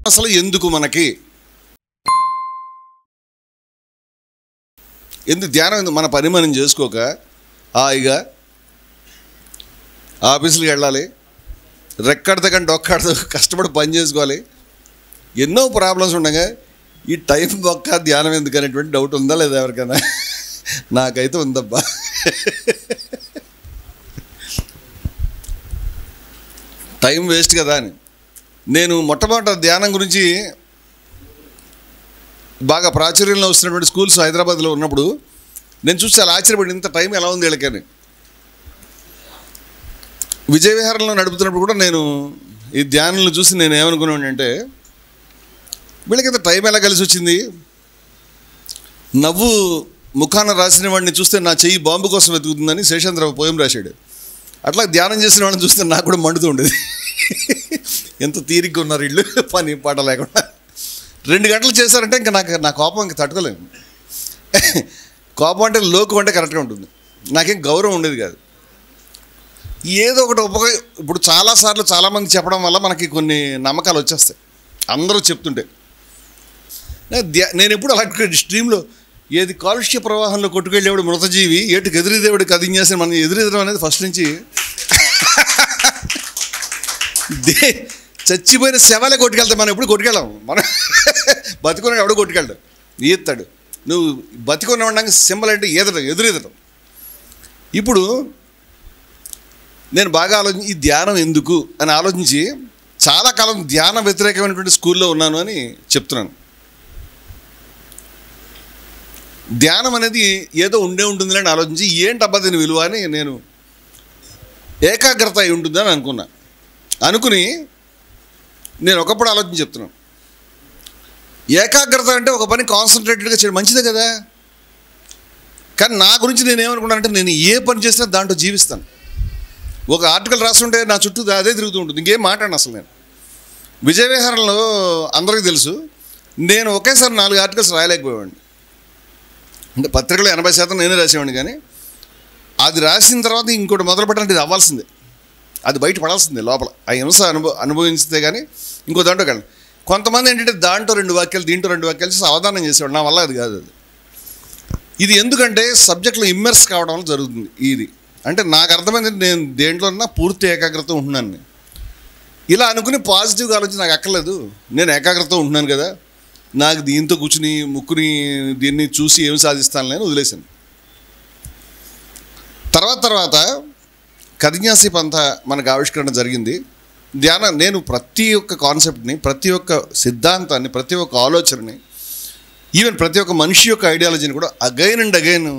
అసలు ఎందుకు మనకి ఎందుకు ధ్యానం? ఎందుకు? మన పని మనం చేసుకోక హాయిగా ఆఫీసులకు వెళ్ళాలి, రెక్కడితే కానీ డొక్కడితో కష్టపడి పని చేసుకోవాలి, ఎన్నో ప్రాబ్లమ్స్ ఉండగా ఈ టైం ఒక్క ధ్యానం ఎందుకు అనేటువంటి డౌట్ ఉందా లేదా ఎవరికైనా? నాకైతే ఉందబ్బా. టైం వేస్ట్ కదా అని. నేను మొట్టమొదట ధ్యానం గురించి బాగా ప్రాచుర్యంలో వస్తున్నటువంటి స్కూల్స్ హైదరాబాద్లో ఉన్నప్పుడు నేను చూసి చాలా ఆశ్చర్యపడి, ఇంత టైం ఎలా ఉంది వీళ్ళకని. విజయవిహారంలో నడుపుతున్నప్పుడు కూడా నేను ఈ ధ్యానంలో చూసి నేను ఏమనుకున్నాను అంటే, వీళ్ళకి టైం ఎలా కలిసి వచ్చింది? నవ్వు ముఖాన రాసిన వాడిని చూస్తే నా చెయ్యి బాంబు కోసం వెతుకుతుందని శేషేంద్ర పోయం రాశాడు. అట్లా ధ్యానం చేసిన వాళ్ళని చూస్తే నాకు కూడా మండుతూ ఉండేది. ఎంత తీరిగ్గా ఉన్నారు వీళ్ళు, పని పాట లేకుండా. 2 గంటలు చేశారంటే ఇంకా నా కోపం ఇంకా తట్టుకోలేము. కోపం అంటే లోకం అంటే కరెక్ట్గా ఉంటుంది. నాకేం గౌరవం ఉండేది కాదు. ఏదో ఒకటి ఇప్పుడు చాలాసార్లు చాలామంది చెప్పడం వల్ల మనకి కొన్ని నమ్మకాలు వచ్చేస్తాయి, అందరూ చెప్తుంటే. నేను ఎప్పుడు అలాంటి స్ట్రీమ్లో ఏది కాలుష్య ప్రవాహంలో కొట్టుకెళ్ళేవాడు మృతజీవి, ఏటుకు ఎదురుదేవుడు కదించేసి మనం ఎదురెదడం అనేది ఫస్ట్ నుంచి చచ్చిపోయిన శవాలే కొట్టుకెళ్తాం. మనం ఎప్పుడు కొట్టుకెళ్ళాము. మనం బతుకున్నాడు ఎవడు కొట్టుకెళ్ళాడు, ఈస్తాడు. నువ్వు బతుకున్న ఉండగా సింబల్ అంటే ఎదురెదడం. ఇప్పుడు నేను బాగా ఈ ధ్యానం ఎందుకు అని ఆలోచించి చాలా కాలం ధ్యాన వ్యతిరేకమైనటువంటి స్కూల్లో ఉన్నాను అని చెప్తున్నాను. ధ్యానం అనేది ఏదో ఉంటుందని అని ఆలోచించి ఏంటబ్బా దీని విలువ అని నేను ఏకాగ్రత అయి ఉంటుందని అనుకుని నేను ఒకప్పుడు ఆలోచించి చెప్తున్నాను. ఏకాగ్రత అంటే ఒక పని కాన్సన్ట్రేటెడ్గా చేయడం మంచిదే కదా. కానీ నా గురించి నేనేమనుకున్నానంటే, నేను ఏ పని చేసినా దాంట్లో జీవిస్తాను. ఒక ఆర్టికల్ రాస్తుంటే నా చుట్టూ అదే తిరుగుతూ ఉంటుంది, ఇంకేం మాట్లాడను అసలు. నేను విజయవిహారంలో అందరికీ తెలుసు, నేను ఒకేసారి 4 ఆర్టికల్స్ రాయలేకపోయేవాడిని. అంటే పత్రికలో 80% నేనే రాసేవాడిని. కానీ అది రాసిన తర్వాత ఇంకోటి మొదలు పెట్టాలంటే ఇది అవ్వాల్సిందే, అది బయట పడాల్సిందే లోపల. ఆ హింస అనుభవిస్తే కానీ ఇంకో దాంట్లో కానీ. కొంతమంది ఏంటంటే దాంట్లో 2 వాక్యాలు దీంట్లో 2 వాక్యాలు అవధానం చేసేవాడు. నా వల్ల అది కాదు. ఇది ఎందుకంటే సబ్జెక్ట్లో ఇమ్మర్స్ కావడం వల్ల జరుగుతుంది. ఇది అంటే నాకు అర్థమైంది, నేను దేంట్లోన్నా పూర్తి ఏకాగ్రత ఉంటున్నాను. నేను ఇలా అనుకుని పాజిటివ్గా ఆలోచించి నాకు అక్కర్లేదు, నేను ఏకాగ్రత ఉంటున్నాను కదా, నాకు దీంతో కూర్చుని ముక్కుని దీన్ని చూసి ఏమి సాధిస్తాను నేను వదిలేశాను. తర్వాత కదిన్యాసి పంథ మనకు ఆవిష్కరణ జరిగింది. నేను ప్రతి ఒక్క కాన్సెప్ట్ని, ప్రతి ఒక్క సిద్ధాంతాన్ని, ప్రతి ఒక్క ఆలోచనని, ఈవెన్ ప్రతి ఒక్క మనిషి యొక్క ఐడియాలజీని కూడా అగైన్ అండ్ అగైన్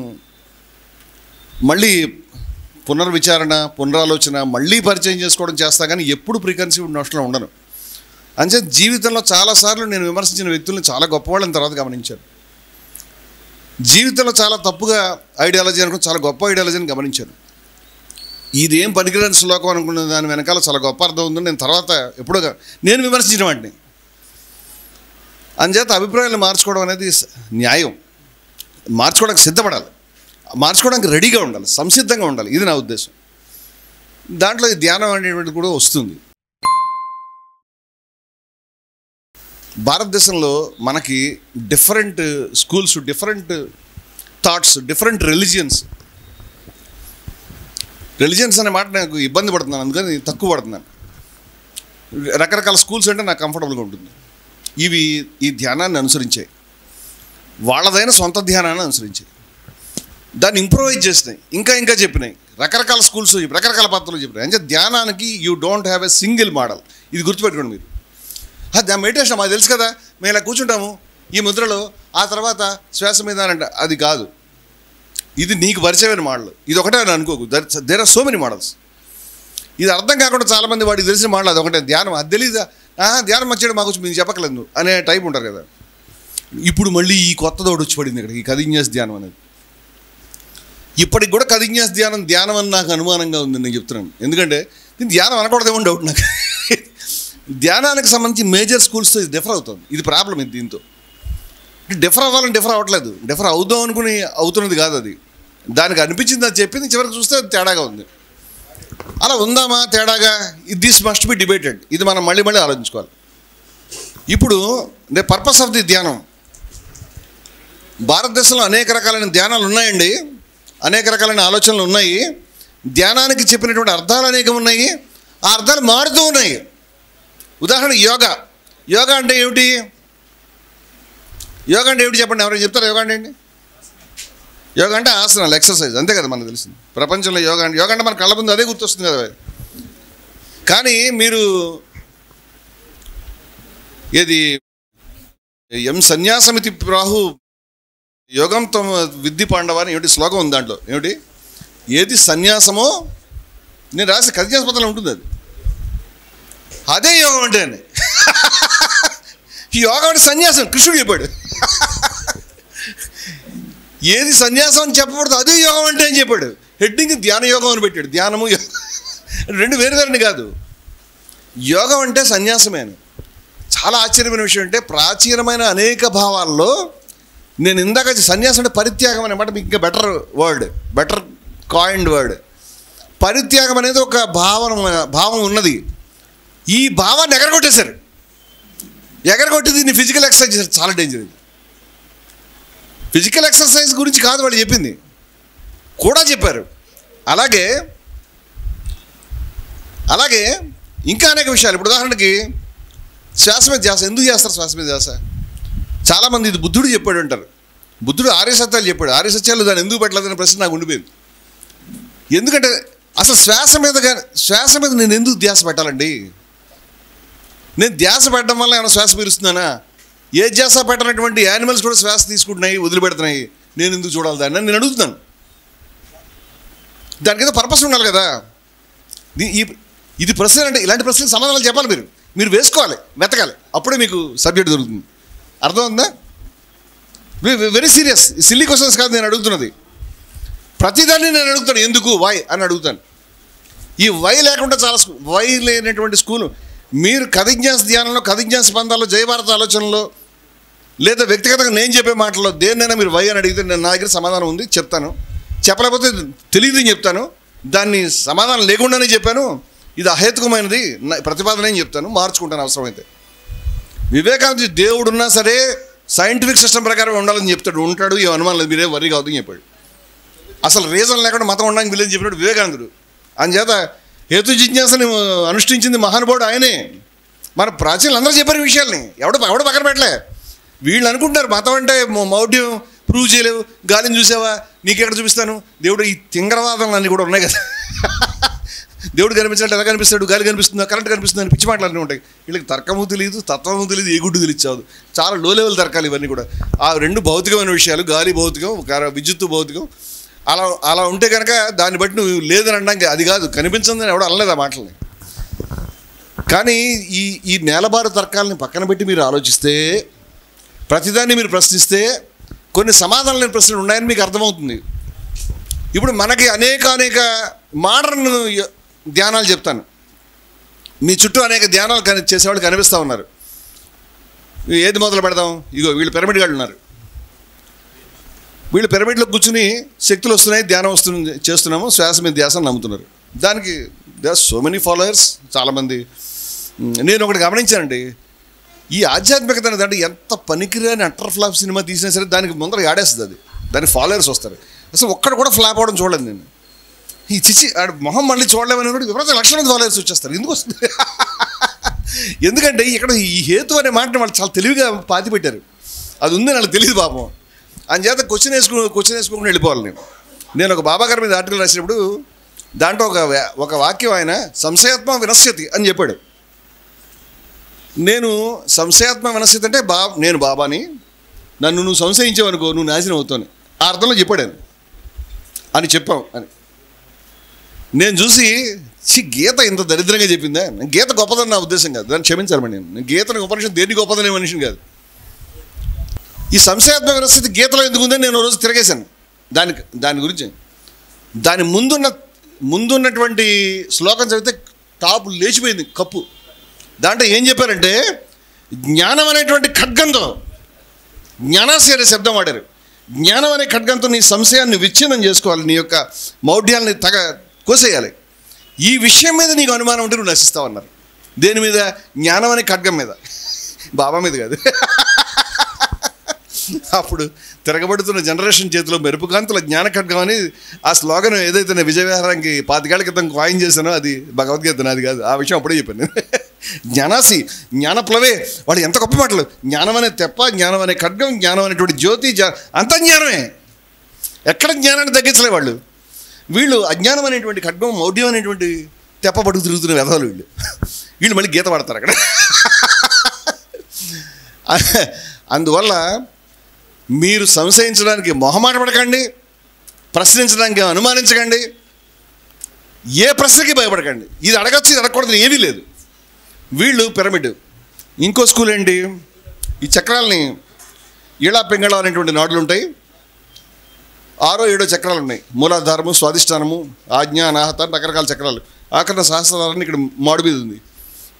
మళ్ళీ పునరాలోచన మళ్ళీ పరిచయం చేసుకోవడం చేస్తా. కానీ ఎప్పుడు ప్రీకన్సీవ్డ్ నోషన్లో ఉండను. అంతే జీవితంలో చాలాసార్లు నేను విమర్శించిన వ్యక్తులను చాలా గొప్పవాళ్ళని తర్వాత గమనించాను. జీవితంలో చాలా తప్పుగా ఐడియాలజీ అనుకుని చాలా గొప్ప ఐడియాలజీని గమనించాను. ఇదేం పనికిరాని శ్లోకం అనుకున్న దాని వెనకాల చాలా గొప్ప అర్థం ఉందని నేను తర్వాత ఎప్పుడో నేను విమర్శించిన వాటిని. అందుచేత అభిప్రాయాలు మార్చుకోవడం అనేది న్యాయం. మార్చుకోవడానికి సిద్ధపడాలి, మార్చుకోవడానికి రెడీగా ఉండాలి, సంసిద్ధంగా ఉండాలి. ఇది నా ఉద్దేశం. దాంట్లో ఈ ధ్యానం అనేటువంటిది కూడా వస్తుంది. భారతదేశంలో మనకి different schools, different thoughts, different religions అనే మాట నాకు ఇబ్బంది పడుతున్నాను, అందుకని తక్కువ పడుతున్నాను. రకరకాల స్కూల్స్ అంటే నాకు కంఫర్టబుల్గా ఉంటుంది. ఇవి ఈ ధ్యానాన్ని అనుసరించాయి, వాళ్ళదైన సొంత ధ్యానాన్ని అనుసరించాయి, దాన్ని ఇంప్రూవైజ్ చేసినాయి, ఇంకా చెప్పినాయి. రకరకాల స్కూల్స్ రకరకాల పద్ధతులు చెప్పినాయి. అంటే ధ్యానానికి you don't have a single model. ఇది గుర్తుపెట్టుకోండి మీరు. అది మెడిటేషన్ మాకు తెలుసు కదా, మేము ఇలా కూర్చుంటాము ఈ ముద్రలో, ఆ తర్వాత శ్వాస మీద అంటే అది కాదు. ఇది నీకు పరిచయమైన మోడల్. ఇది ఒకటే అని అనుకోకు, there are so many models. ఇది అర్థం కాకుండా చాలామంది వాడికి తెలిసిన మోడల్ అది ఒకటే. ధ్యానం అది తెలీదా, ధ్యానం వచ్చాడు మాకు మీరు చెప్పకలేదు నువ్వు అనే టైప్ ఉంటారు కదా. ఇప్పుడు మళ్ళీ ఈ కొత్తదోడు వచ్చి పడింది ఇక్కడ, ఈ కదిన్యాస్ ధ్యానం అనేది. ఇప్పటికి కూడా కదిన్యాస్ ధ్యానం అని నాకు అనుమానంగా ఉంది, నేను చెప్తున్నాను. ఎందుకంటే దీన్ని ధ్యానం అనకూడదేమో డౌట్ నాకు. ధ్యానానికి సంబంధించి మేజర్ స్కూల్స్తో ఇది డిఫర్ అవుతుంది. ఇది ప్రాబ్లం. ఇది దీంతో డిఫర్ అవ్వాలని డిఫర్ అవ్వట్లేదు, డిఫర్ అవుదాం అనుకుని అవుతున్నది కాదు. అది దానికి అనిపించింది, అది చెప్పింది, చివరికి చూస్తే అది తేడాగా ఉంది. అలా ఉందామా తేడాగా? This must be debated. ఇది మనం మళ్ళీ ఆలోచించుకోవాలి. ఇప్పుడు పర్పస్ ఆఫ్ ది ధ్యానం, భారతదేశంలో అనేక రకాలైన ధ్యానాలు ఉన్నాయండి, అనేక రకాలైన ఆలోచనలు ఉన్నాయి. ధ్యానానికి చెప్పినటువంటి అర్థాలు అనేకం ఉన్నాయి, ఆ అర్థాలు మారుతూ ఉన్నాయి. ఉదాహరణ యోగా. యోగా అంటే ఏమిటి? యోగా అంటే ఏమిటి చెప్పండి, ఎవరైనా చెప్తారా? యోగా అంటే ఏంటి? యోగా అంటే ఆసనాలు, ఎక్సర్సైజ్, అంతే కదా మనకు తెలిసింది. ప్రపంచంలో యోగా అంటే మన కళ్ళ ముందు అదే గుర్తొస్తుంది కదా. కానీ మీరు ఏది సన్యాసమితి ప్రాహు యోగం తమ విద్ధి పాండవ అని ఏమిటి శ్లోకం ఉంది, దాంట్లో ఏమిటి ఏది సన్యాసమో నేను రాసి కథ్యాస్పత్రంలో ఉంటుంది, అదే యోగం అంటే అని. ఈ యోగం అంటే సన్యాసం కృష్ణుడు చెప్పాడు. ఏది సన్యాసం అని చెప్పకూడదు, అదే యోగం అంటే అని చెప్పాడు. హెడ్డింగ్ ధ్యాన యోగం అని పెట్టాడు. ధ్యానము రెండు వేరువేరని కాదు, యోగం అంటే సన్యాసమే అని. చాలా ఆశ్చర్యమైన విషయం అంటే ప్రాచీనమైన అనేక భావాల్లో నేను ఇందాక సన్యాసం అంటే పరిత్యాగం అనే మీకు ఇంకా బెటర్ కాయిన్డ్ వర్డ్. పరిత్యాగం అనేది ఒక భావం ఉన్నది. ఈ భావాన్ని ఎగరగొట్టేశారు. ఎగరగొట్టి దీన్ని ఫిజికల్ ఎక్సర్సైజ్ చేశారు. చాలా డేంజర్ ఇది. ఫిజికల్ ఎక్సర్సైజ్ గురించి కాదు వాళ్ళు చెప్పింది, కూడా చెప్పారు. అలాగే ఇంకా అనేక విషయాలు. ఇప్పుడు ఉదాహరణకి శ్వాస మీద ధ్యాస. ఎందుకు చేస్తారు శ్వాస మీద ధ్యాస? చాలామంది ఇది బుద్ధుడు చెప్పాడు అంటారు. బుద్ధుడు 6 సత్యాలు చెప్పాడు. 6 సత్యాలు దాన్ని ఎందుకు పెట్టలేదనే ప్రశ్న నాకు ఉండిపోయింది. ఎందుకంటే అసలు శ్వాస మీద నేను ఎందుకు ధ్యాస పెట్టాలండి? నేను ధ్యాస పెట్టడం వల్ల ఏమైనా శ్వాస పీలుస్తున్నానా? ఏ ధ్యాస పెట్టనటువంటి యానిమల్స్ కూడా శ్వాస తీసుకుంటున్నాయి, వదిలిపెడుతున్నాయి. నేను ఎందుకు చూడాలి దాన్ని నేను అడుగుతున్నాను. దానికి ఏదో పర్పస్ ఉండాలి కదా. ఇది ప్రశ్న అంటే ఇలాంటి ప్రశ్నలకు సమాధానాలు చెప్పాలి. మీరు వేసుకోవాలి, వెతకాలి, అప్పుడే మీకు సబ్జెక్ట్ దొరుకుతుంది. అర్థమవుతుందా? Very serious. సిల్లీ క్వశ్చన్స్ కాదు నేను అడుగుతున్నది. ప్రతిదాన్ని నేను అడుగుతాను, ఎందుకు, వై అని అడుగుతాను. ఈ వై లేకుండా చాలా వై లేనటువంటి స్కూలు. మీరు కథిజ్ఞాస ధ్యానంలో, కథిజ్ఞాస బంధాల్లో, జయభారత ఆలోచనలో, లేదా వ్యక్తిగతంగా నేను చెప్పే మాటల్లో దేన్నైనా మీరు వై అని అడిగితే నా దగ్గర సమాధానం ఉంది, చెప్తాను. చెప్పలేకపోతే తెలియదు అని చెప్తాను. దాన్ని సమాధానం లేకుండానే చెప్పాను, ఇది అహేతుకమైనది ప్రతిపాదన అని చెప్తాను, మార్చుకుంటాను అవసరమైతే. వివేకానంద దేవుడున్నా సరే సైంటిఫిక్ సిస్టమ్ ప్రకారం ఉండాలని ఉంటాడు. ఈ అనుమానం లేదు, మీరే వరి కావద్దని చెప్పాడు. అసలు రీజన్ లేకుండా మతం ఉండడానికి వీళ్ళని చెప్పినట్టు వివేకానందుడు. అందుచేత హేతు జిజ్ఞాసని అనుష్ఠించింది మహానుభావుడు ఆయనే. మన ప్రాచీనులు అందరూ చెప్పారు విషయాల్ని, ఎవడు పక్కన పెట్టలే. వీళ్ళు అనుకుంటారు మతం అంటే మౌఢ్యం, ప్రూవ్ చేయలేవు, గాలిని చూసావా, నీకెక్కడ చూపిస్తాను. దేవుడు ఈ తింగరవాదాలు అన్నీ కూడా ఉన్నాయి కదా. దేవుడు కనిపించాలంటే ఎలా కనిపిస్తాడు? గాలి కనిపిస్తుందా, కరెంట్ కనిపిస్తుందా అని పిచ్చి మాటలు అన్నీ ఉంటాయి. వీళ్ళకి తర్కము తెలియదు, తత్వము తెలియదు, ఏ గుడ్డు తెలియదు. చాలా లో లెవెల్ తర్కాలు ఇవన్నీ కూడా. ఆ రెండు భౌతికమైన విషయాలు, గాలి భౌతికం, విద్యుత్తు భౌతికం. అలా ఉంటే కనుక దాన్ని బట్టి నువ్వు లేదని అనడానికి అది కాదు, కనిపించిందని ఎవడో అనలేదు ఆ మాటల్ని. కానీ ఈ నేలబారు తర్కాలని పక్కన పెట్టి మీరు ఆలోచిస్తే, ప్రతిదాన్ని మీరు ప్రశ్నిస్తే కొన్ని సమాధానం లేని ప్రశ్నలు ఉన్నాయని మీకు అర్థమవుతుంది. ఇప్పుడు మనకి అనేక మోడర్న్ ధ్యానాలు చెప్తాను. మీ చుట్టూ అనేక ధ్యానాలు చేసేవాళ్ళు కనిపిస్తూ ఉన్నారు. ఏది మొదలు పెడదాం? ఇగో వీళ్ళు పిరమిడ్ గాళ్ళు ఉన్నారు. వీళ్ళు పిరమిడ్లో కూర్చుని శక్తులు వస్తున్నాయి, ధ్యానం వస్తుంది, చేస్తున్నాము, శ్వాస మీద ధ్యాసను నమ్ముతున్నారు. దానికి they are so many followers, చాలామంది. నేను ఒకటి గమనించానండి, ఈ ఆధ్యాత్మికత అనేది అంటే ఎంత పనికిరాని అట్టర్ ఫ్లాప్ సినిమా తీసినా సరే దానికి ముందర ఆడేస్తుంది, అది దానికి ఫాలోయర్స్ వస్తారు. అసలు ఒక్కడ కూడా ఫ్లాప్ అవడం చూడలేదు నేను. ఈ చిచి మొహం మళ్ళీ చూడలేమని కూడా విపరీత లక్షల మంది ఫాలోయర్స్ వచ్చేస్తారు. ఎందుకు వస్తుంది? ఎందుకంటే ఇక్కడ ఈ హేతు అనే మాటని వాళ్ళు చాలా తెలివిగా పాతి పెట్టారు. అది ఉంది నాకు తెలియదు పాపం. అందుచేత క్వశ్చన్ వేసుకోకుండా వెళ్ళిపోవాలి. నేను ఒక బాబా గారి మీద ఆర్టికల్ రాసినప్పుడు దాంట్లో ఒక వాక్యం ఆయన సంశయాత్మ వినశ్యతి అని చెప్పాడు. నేను సంశయాత్మ వినశ్యతి అంటే నేను బాబాని, నన్ను నువ్వు సంశయించావనుకో నువ్వు నాశనం అవుతాను, ఆ అర్థంలో చెప్పాడు ఆయన అని చెప్పాం అని. నేను చూసి గీత ఇంత దరిద్రంగా చెప్పిందా? గీత గొప్పదని నా ఉద్దేశం కాదు, దాన్ని క్షమించాలి. నేను గీతను ఉపనిషత్తు దేన్ని గొప్పదనే మనిషిని కాదు. ఈ సంశయాత్మక పరిస్థితి గీతలో ఎందుకు ఉందని నేను రోజు తిరగేశాను. దాని గురించి దాని ముందున్నటువంటి శ్లోకం చదివితే టాప్ లేచిపోయింది కప్పు. దాంట్లో ఏం చెప్పారంటే, జ్ఞానం అనేటువంటి ఖడ్గంతో, జ్ఞానాసి అనే శబ్దం వాడారు. జ్ఞానం అనే ఖడ్గంతో నీ సంశయాన్ని విచ్ఛిన్నం చేసుకోవాలి, నీ యొక్క మౌఢ్యాన్ని కోసేయాలి. ఈ విషయం మీద నీకు అనుమానం ఉంటే నువ్వు నశిస్తావన్నారు. దేని మీద? జ్ఞానం అనే ఖడ్గం మీద. బాబా మీద కాదు. అప్పుడు తిరగబడుతున్న జనరేషన్ చేతిలో మెరుపుకాంతుల జ్ఞాన ఖడ్గం అని ఆ స్లోగన్ ఏదైతే నేను విజయవిహారానికి 5 ఏళ్ల క్రితం కాయిన్ చేశానో అది భగవద్గీత, నాది కాదు. ఆ విషయం అప్పుడే చెప్పాను. జ్ఞానాసి జ్ఞానప్లవే, వాళ్ళు ఎంత గొప్ప మాటలు. జ్ఞానం అనే తెప్ప, జ్ఞానం అనే ఖడ్గం, జ్ఞానం అనేటువంటి జ్యోతి, అంత జ్ఞానమే. ఎక్కడ జ్ఞానాన్ని తగ్గించలే వాళ్ళు. వీళ్ళు అజ్ఞానం అనేటువంటి ఖడ్గం, మౌఢ్యం అనేటువంటి తెప్ప పట్టుకు తిరుగుతున్న వెధవలు వీళ్ళు మళ్ళీ గీత పడతారు అక్కడ. అందువల్ల మీరు సంశయించడానికి మొహమాట పడకండి, ప్రశ్నించడానికి అనుమానించకండి, ఏ ప్రశ్నకి భయపడకండి. ఇది అడగచ్చు, ఇది అడగకూడదు ఏమీ లేదు. వీళ్ళు పిరమిడ్. ఇంకో స్కూల్ ఏంటి, ఈ చక్రాలని ఈళా పింగళం అనేటువంటి నాడులు ఉంటాయి. 6 7 చక్రాలు ఉన్నాయి. మూలాధారము, స్వాధిష్టానము, ఆజ్ఞ, అనాహత, రకరకాల చక్రాలు. ఆఖరణ సహస్రాలని ఇక్కడ మాడు మీద ఉంది.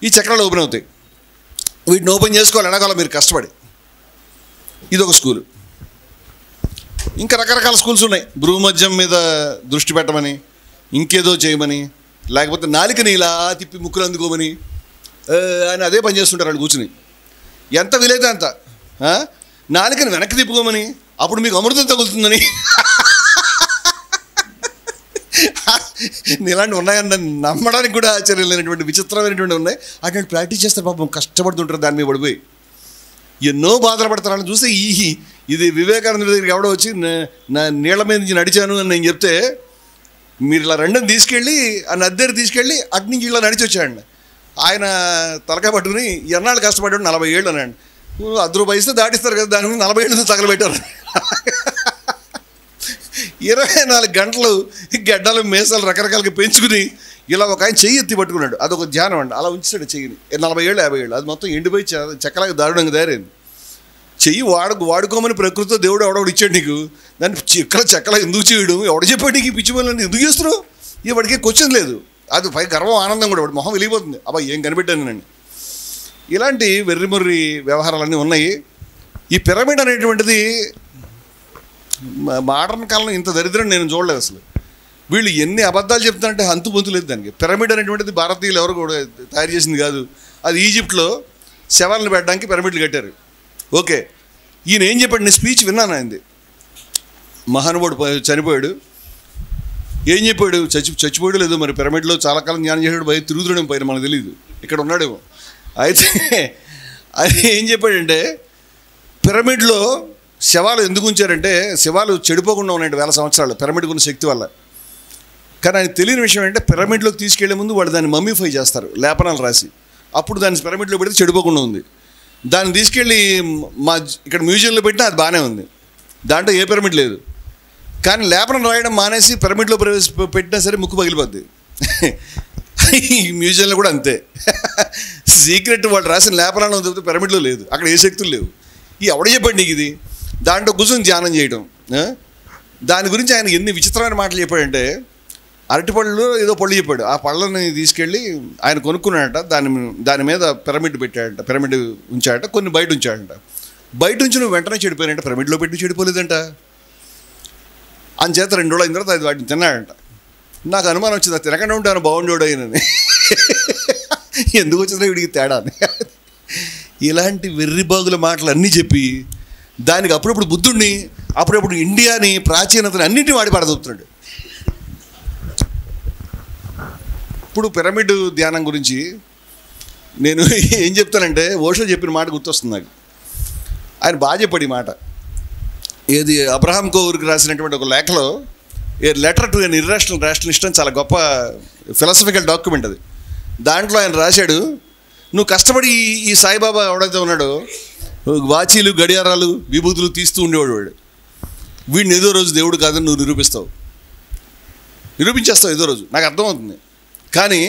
ఈ చక్రాలు ఓపెన్ అవుతాయి. వీటిని ఓపెన్ చేసుకోవాలి, ఎడగాల మీరు కష్టపడి. ఇదొక స్కూలు. ఇంకా రకరకాల స్కూల్స్ ఉన్నాయి. భ్రూమధ్యం మీద దృష్టి పెట్టమని, ఇంకేదో చేయమని, లేకపోతే నాలికని ఇలా తిప్పి ముక్కులు అందుకోమని అని అదే పని చేస్తుంటారు వాళ్ళు కూర్చుని. ఎంత వీలైతే అంత. నాలికని వెనక్కి తిప్పుకోమని, అప్పుడు మీకు అమృతం తగులుతుందని. ఇలాంటివి ఉన్నాయని నమ్మడానికి కూడా ఆశ్చర్యం లేనటువంటి విచిత్రమైనటువంటి ఉన్నాయి. అటువంటి ప్రాక్టీస్ చేస్తారు పాపం, కష్టపడుతుంటారు దాని మీద పడిపోయి. ఎన్నో బాధలు పడతారని చూస్తే ఇది వివేకానంద దగ్గరికి ఎవడో వచ్చి నా నీళ్ళ మీద నుంచి నడిచాను అని నేను చెప్తే, మీరు ఇలా రెండని తీసుకెళ్ళి ఆ నద్దెరి తీసుకెళ్ళి అటు నుంచి ఇలా నడిచి వచ్చాయండి. ఆయన తలకాయ పట్టుకుని ఎన్నాళ్ళు కష్టపడ్డాడు, 40 ఏళ్ళు అనండి. ₹10 ఇస్తే దాటిస్తారు కదా, దాని మీద 40 ఏళ్ళు తగలబెట్టారు. 24 గంటలు గడ్డలు మేసాలు రకరకాలుగా పెంచుకుని ఇలా ఒక ఆయన చెయ్యి ఎత్తి పట్టుకున్నాడు. అదొక ధ్యానం అండి. అలా ఉంచాడు చెయ్యిని. 40 ఏళ్ళు 50 ఏళ్ళు అది మొత్తం ఎండిపోయి చెక్కలాగా దారుణంగా తయారైంది. చెయ్యి వాడుకోమని ప్రకృతితో దేవుడు ఎవడొకడు ఇచ్చాడు నీకు, దాన్ని చెక్కలా ఎందుకు చేయడం, ఎవడు చెప్పాడు నీకు పిచ్చి పనులు ఎందుకు చేస్తున్నావు? ఇక వాడికి క్వశ్చన్ లేదు. అది పై గర్వం ఆనందం కూడా, వాడి మొహం వెలిగిపోతుంది. అబ్బా ఏం కనిపెట్టాను నేను. ఇలాంటి వెర్రిమొర్రి వ్యవహారాలన్నీ ఉన్నాయి. ఈ పిరమిడ్ అనేటువంటిది మోడర్న్ కాలంలో ఇంత దరిద్రం నేను చూడలేదు అసలు. వీళ్ళు ఎన్ని అబద్ధాలు చెప్తారంటే అంతు పొంతు లేదు దానికి. పిరమిడ్ అనేటువంటిది భారతీయులు ఎవరు కూడా తయారు చేసింది కాదు. అది ఈజిప్ట్లో శవాలను పెట్టడానికి పిరమిడ్లు కట్టారు. ఓకే, ఈయన ఏం చెప్పాడు, నేను స్పీచ్ విన్నాను ఆయనది. మహానుభావుడు చనిపోయాడు. ఏం చెప్పాడు, చచ్చిపోయాడు లేదు మరి, పిరమిడ్లో చాలా కాలం జ్ఞానం చేసాడు, బయట తిరుగుతున్నాడు పైన, మనకు తెలియదు, ఇక్కడ ఉన్నాడేమో. అయితే అది ఏం చెప్పాడంటే, పిరమిడ్లో శవాలు ఎందుకు ఉంచారంటే, శవాలు చెడిపోకుండా ఉన్నాయండి 1000 సంవత్సరాలు పిరమిడ్కి ఉన్న శక్తి వల్ల. కానీ ఆయన తెలియని విషయం ఏంటంటే, పిరమిడ్లోకి తీసుకెళ్లే ముందు వాళ్ళు దాన్ని మమ్మీఫై చేస్తారు, లేపనాలు రాసి. అప్పుడు దాన్ని పిరమిడ్లో పెడితే చెడిపోకుండా ఉంది. దాన్ని తీసుకెళ్ళి ఇక్కడ మ్యూజియంలో పెట్టినా అది బాగానే ఉంది, దాంట్లో ఏ పిరమిడ్ లేదు. కానీ లేపనం రాయడం మానేసి పిరమిడ్లో పెట్టినా సరే ముక్కు పగిలిపోద్ది. ఈ మ్యూజియంలో కూడా అంతే. సీక్రెట్ వాళ్ళు రాసిన లేపనాలను చెప్తే పిరమిడ్లో లేదు, అక్కడ ఏ శక్తులు లేవు. ఎవడ చెప్పండి నీకు ఇది? దాంట్లో కూర్చొని ధ్యానం చేయడం. దాని గురించి ఆయన ఎన్ని విచిత్రమైన మాటలు చెప్పాడంటే, అరటిపళ్ళు ఏదో పళ్ళు చెప్పాడు. ఆ పళ్ళని తీసుకెళ్ళి ఆయన కొనుక్కున్నాడట. దాని మీద పిరమిడ్ పెట్టాడట, పిరమిడ్ ఉంచాడట, కొన్ని బయట ఉంచాడట. బయట నుంచి నువ్వు వెంటనే చెడిపోయినట్ట, పిరమిడ్లో పెట్టి చెడిపోలేదంట. అంచేత 2 రోజులు అయిన తర్వాత అది వాటిని తిన్నాడంట. నాకు అనుమానం వచ్చింది, అది తినకుండా ఉంటాను బాగుండేవాడు అయినని. ఎందుకు వచ్చిందో వీడికి తేడా అని. ఇలాంటి వెర్రిబాగుల మాటలు అన్నీ చెప్పి దానికి అప్పుడప్పుడు బుద్ధుడిని, అప్పుడప్పుడు ఇండియాని, ప్రాచీనతని అన్నింటినీ వాడి పడదొప్పుతున్నాడు. ఇప్పుడు పిరమిడ్ ధ్యానం గురించి నేను ఏం చెప్తానంటే, ఓషో చెప్పిన మాట గుర్తొస్తుంది నాకు. ఆయన బాగా చెప్పాడు ఈ మాట. ఏది అబ్రహాం కోవర్కి రాసినటువంటి ఒక లేఖలో, a letter to an irrational rationalist అని చాలా గొప్ప ఫిలాసఫికల్ డాక్యుమెంట్ అది. దాంట్లో ఆయన రాశాడు, నువ్వు కష్టపడి ఈ సాయిబాబా ఎవడైతే ఉన్నాడో వాచీలు, గడియారాలు, విభూతులు తీస్తూ ఉండేవాడు వాడు. వీడిని ఏదో రోజు దేవుడు కాదని నువ్వు నిరూపించేస్తావు ఏదో రోజు, నాకు అర్థమవుతుంది. కానీ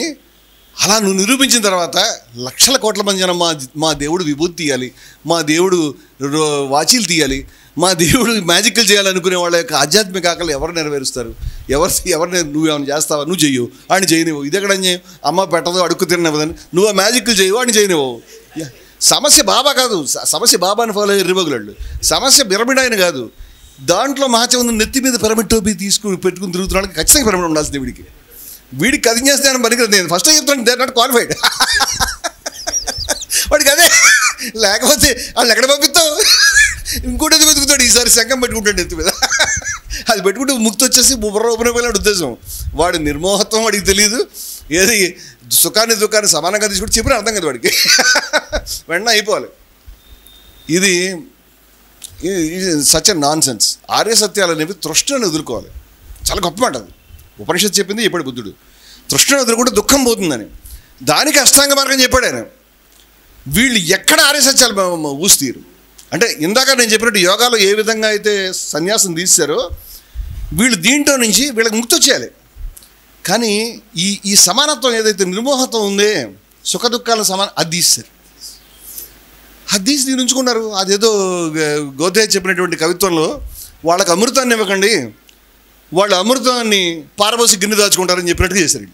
అలా నువ్వు నిరూపించిన తర్వాత లక్షల కోట్ల మంది జనం మా దేవుడు విభూతి తీయాలి, మా దేవుడు వాచీలు తీయాలి, మా దేవుడు మ్యాజిక్లు చేయాలనుకునే వాళ్ళ యొక్క ఆధ్యాత్మిక ఆకలి ఎవరు నెరవేరుస్తారు? ఎవరిని నువ్వేమైనా చేస్తావా? నువ్వు చెయ్యవు, వాడిని చేయనివ్వవు. ఇది ఎక్కడ అమ్మ పెట్టదు, అడుక్కు తినవదని నువ్వు ఆ మ్యాజిక్లు చేయవు, వాడిని చేయనివ్వవు. సమస్య బాబా కాదు, సమస్య బాబాని ఫాలో అయ్యే రిబగులాళ్ళు. సమస్య పిరమిడ్ ఆయన కాదు. దాంట్లో మహాచంద్రుని నెత్తి మీద పిరమిడ్ టోపీ పెట్టుకుని తిరుగుతున్నాడు. ఖచ్చితంగా పిరమిడ్ ఉండాల్సింది వీడికి కథ చేస్తే ఆయన పనికిరదు. నేను ఫస్ట్ చెప్తాను, దే ఆర్ నాట్ క్వాలిఫైడ్. వాడికి అదే లేకపోతే వాళ్ళు ఎక్కడ పంపిస్తావు? ఇంకోటి ఎది వెతుకుతాడు, ఈసారి శంఖం పెట్టుకుంటాడు ఎత్తు మీద. అది పెట్టుకుంటే ముక్తి వచ్చేసి ఉపరూపమైనాడు ఉద్దేశం. వాడు నిర్మోహత్వం వాడికి తెలియదు, ఏది సుఖాన్ని సమానంగా తీసుకుంటే చెప్పిన అర్థం కదా వాడికి. వెంటనే అయిపోవాలి. ఇది such a non sense. Arya సత్యాలు అనేవి తృష్ణను ఎదుర్కోవాలి. చాలా గొప్ప మాట అది. ఉపనిషత్తు చెప్పింది చెప్పాడు బుద్ధుడు. తృష్ణను ఎదుర్కొంటే దుఃఖం పోతుందని. దానికి అష్టాంగ మార్గం చెప్పాడు ఆయన. వీళ్ళు ఎక్కడ ఆర్య సత్యాలు ఊస్తీరు అంటే, ఇందాక నేను చెప్పినట్టు యోగాలో ఏ విధంగా అయితే సన్యాసం తీశారో వీళ్ళు దీంట్లో నుంచి వీళ్ళకి ముక్తి వచ్చేయాలి. కానీ ఈ సమానత్వం ఏదైతే నిర్మోహత్వం ఉందే, సుఖ దుఃఖాల అది తీస్తారు. అది తీసి దీని ఉంచుకున్నారు. అదేదో గోతే చెప్పినటువంటి కవిత్వంలో వాళ్ళకి అమృతాన్ని ఇవ్వకండి, వాళ్ళు అమృతాన్ని పారబోసి గిన్నె దాచుకుంటారని చెప్పినట్టుగా చేశారు.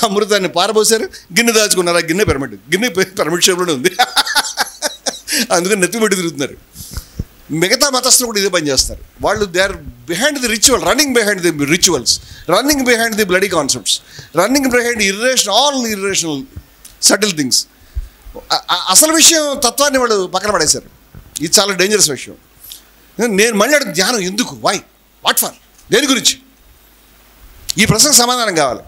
అమృతాన్ని పారబోసారు, గిన్నె దాచుకున్నారు. ఆ గిన్నె పిరమిడ్ షేప్లోనే ఉంది. అందుకని నెత్తిపెట్టి తిరుగుతున్నారు. మిగతా మతస్థులు కూడా ఇదే పని చేస్తారు. వాళ్ళు they are behind the ritual, running behind the rituals, running behind the bloody concepts, running behind all irrational subtle things. అసలు విషయం తత్వాన్ని వాళ్ళు పక్కన పడేశారు. ఇది చాలా డేంజరస్ విషయం. నేను మళ్ళీ ధ్యానం ఎందుకు, వై, వాట్ ఫర్, దేని గురించి? ఈ ప్రశ్నకు సమాధానం కావాలి.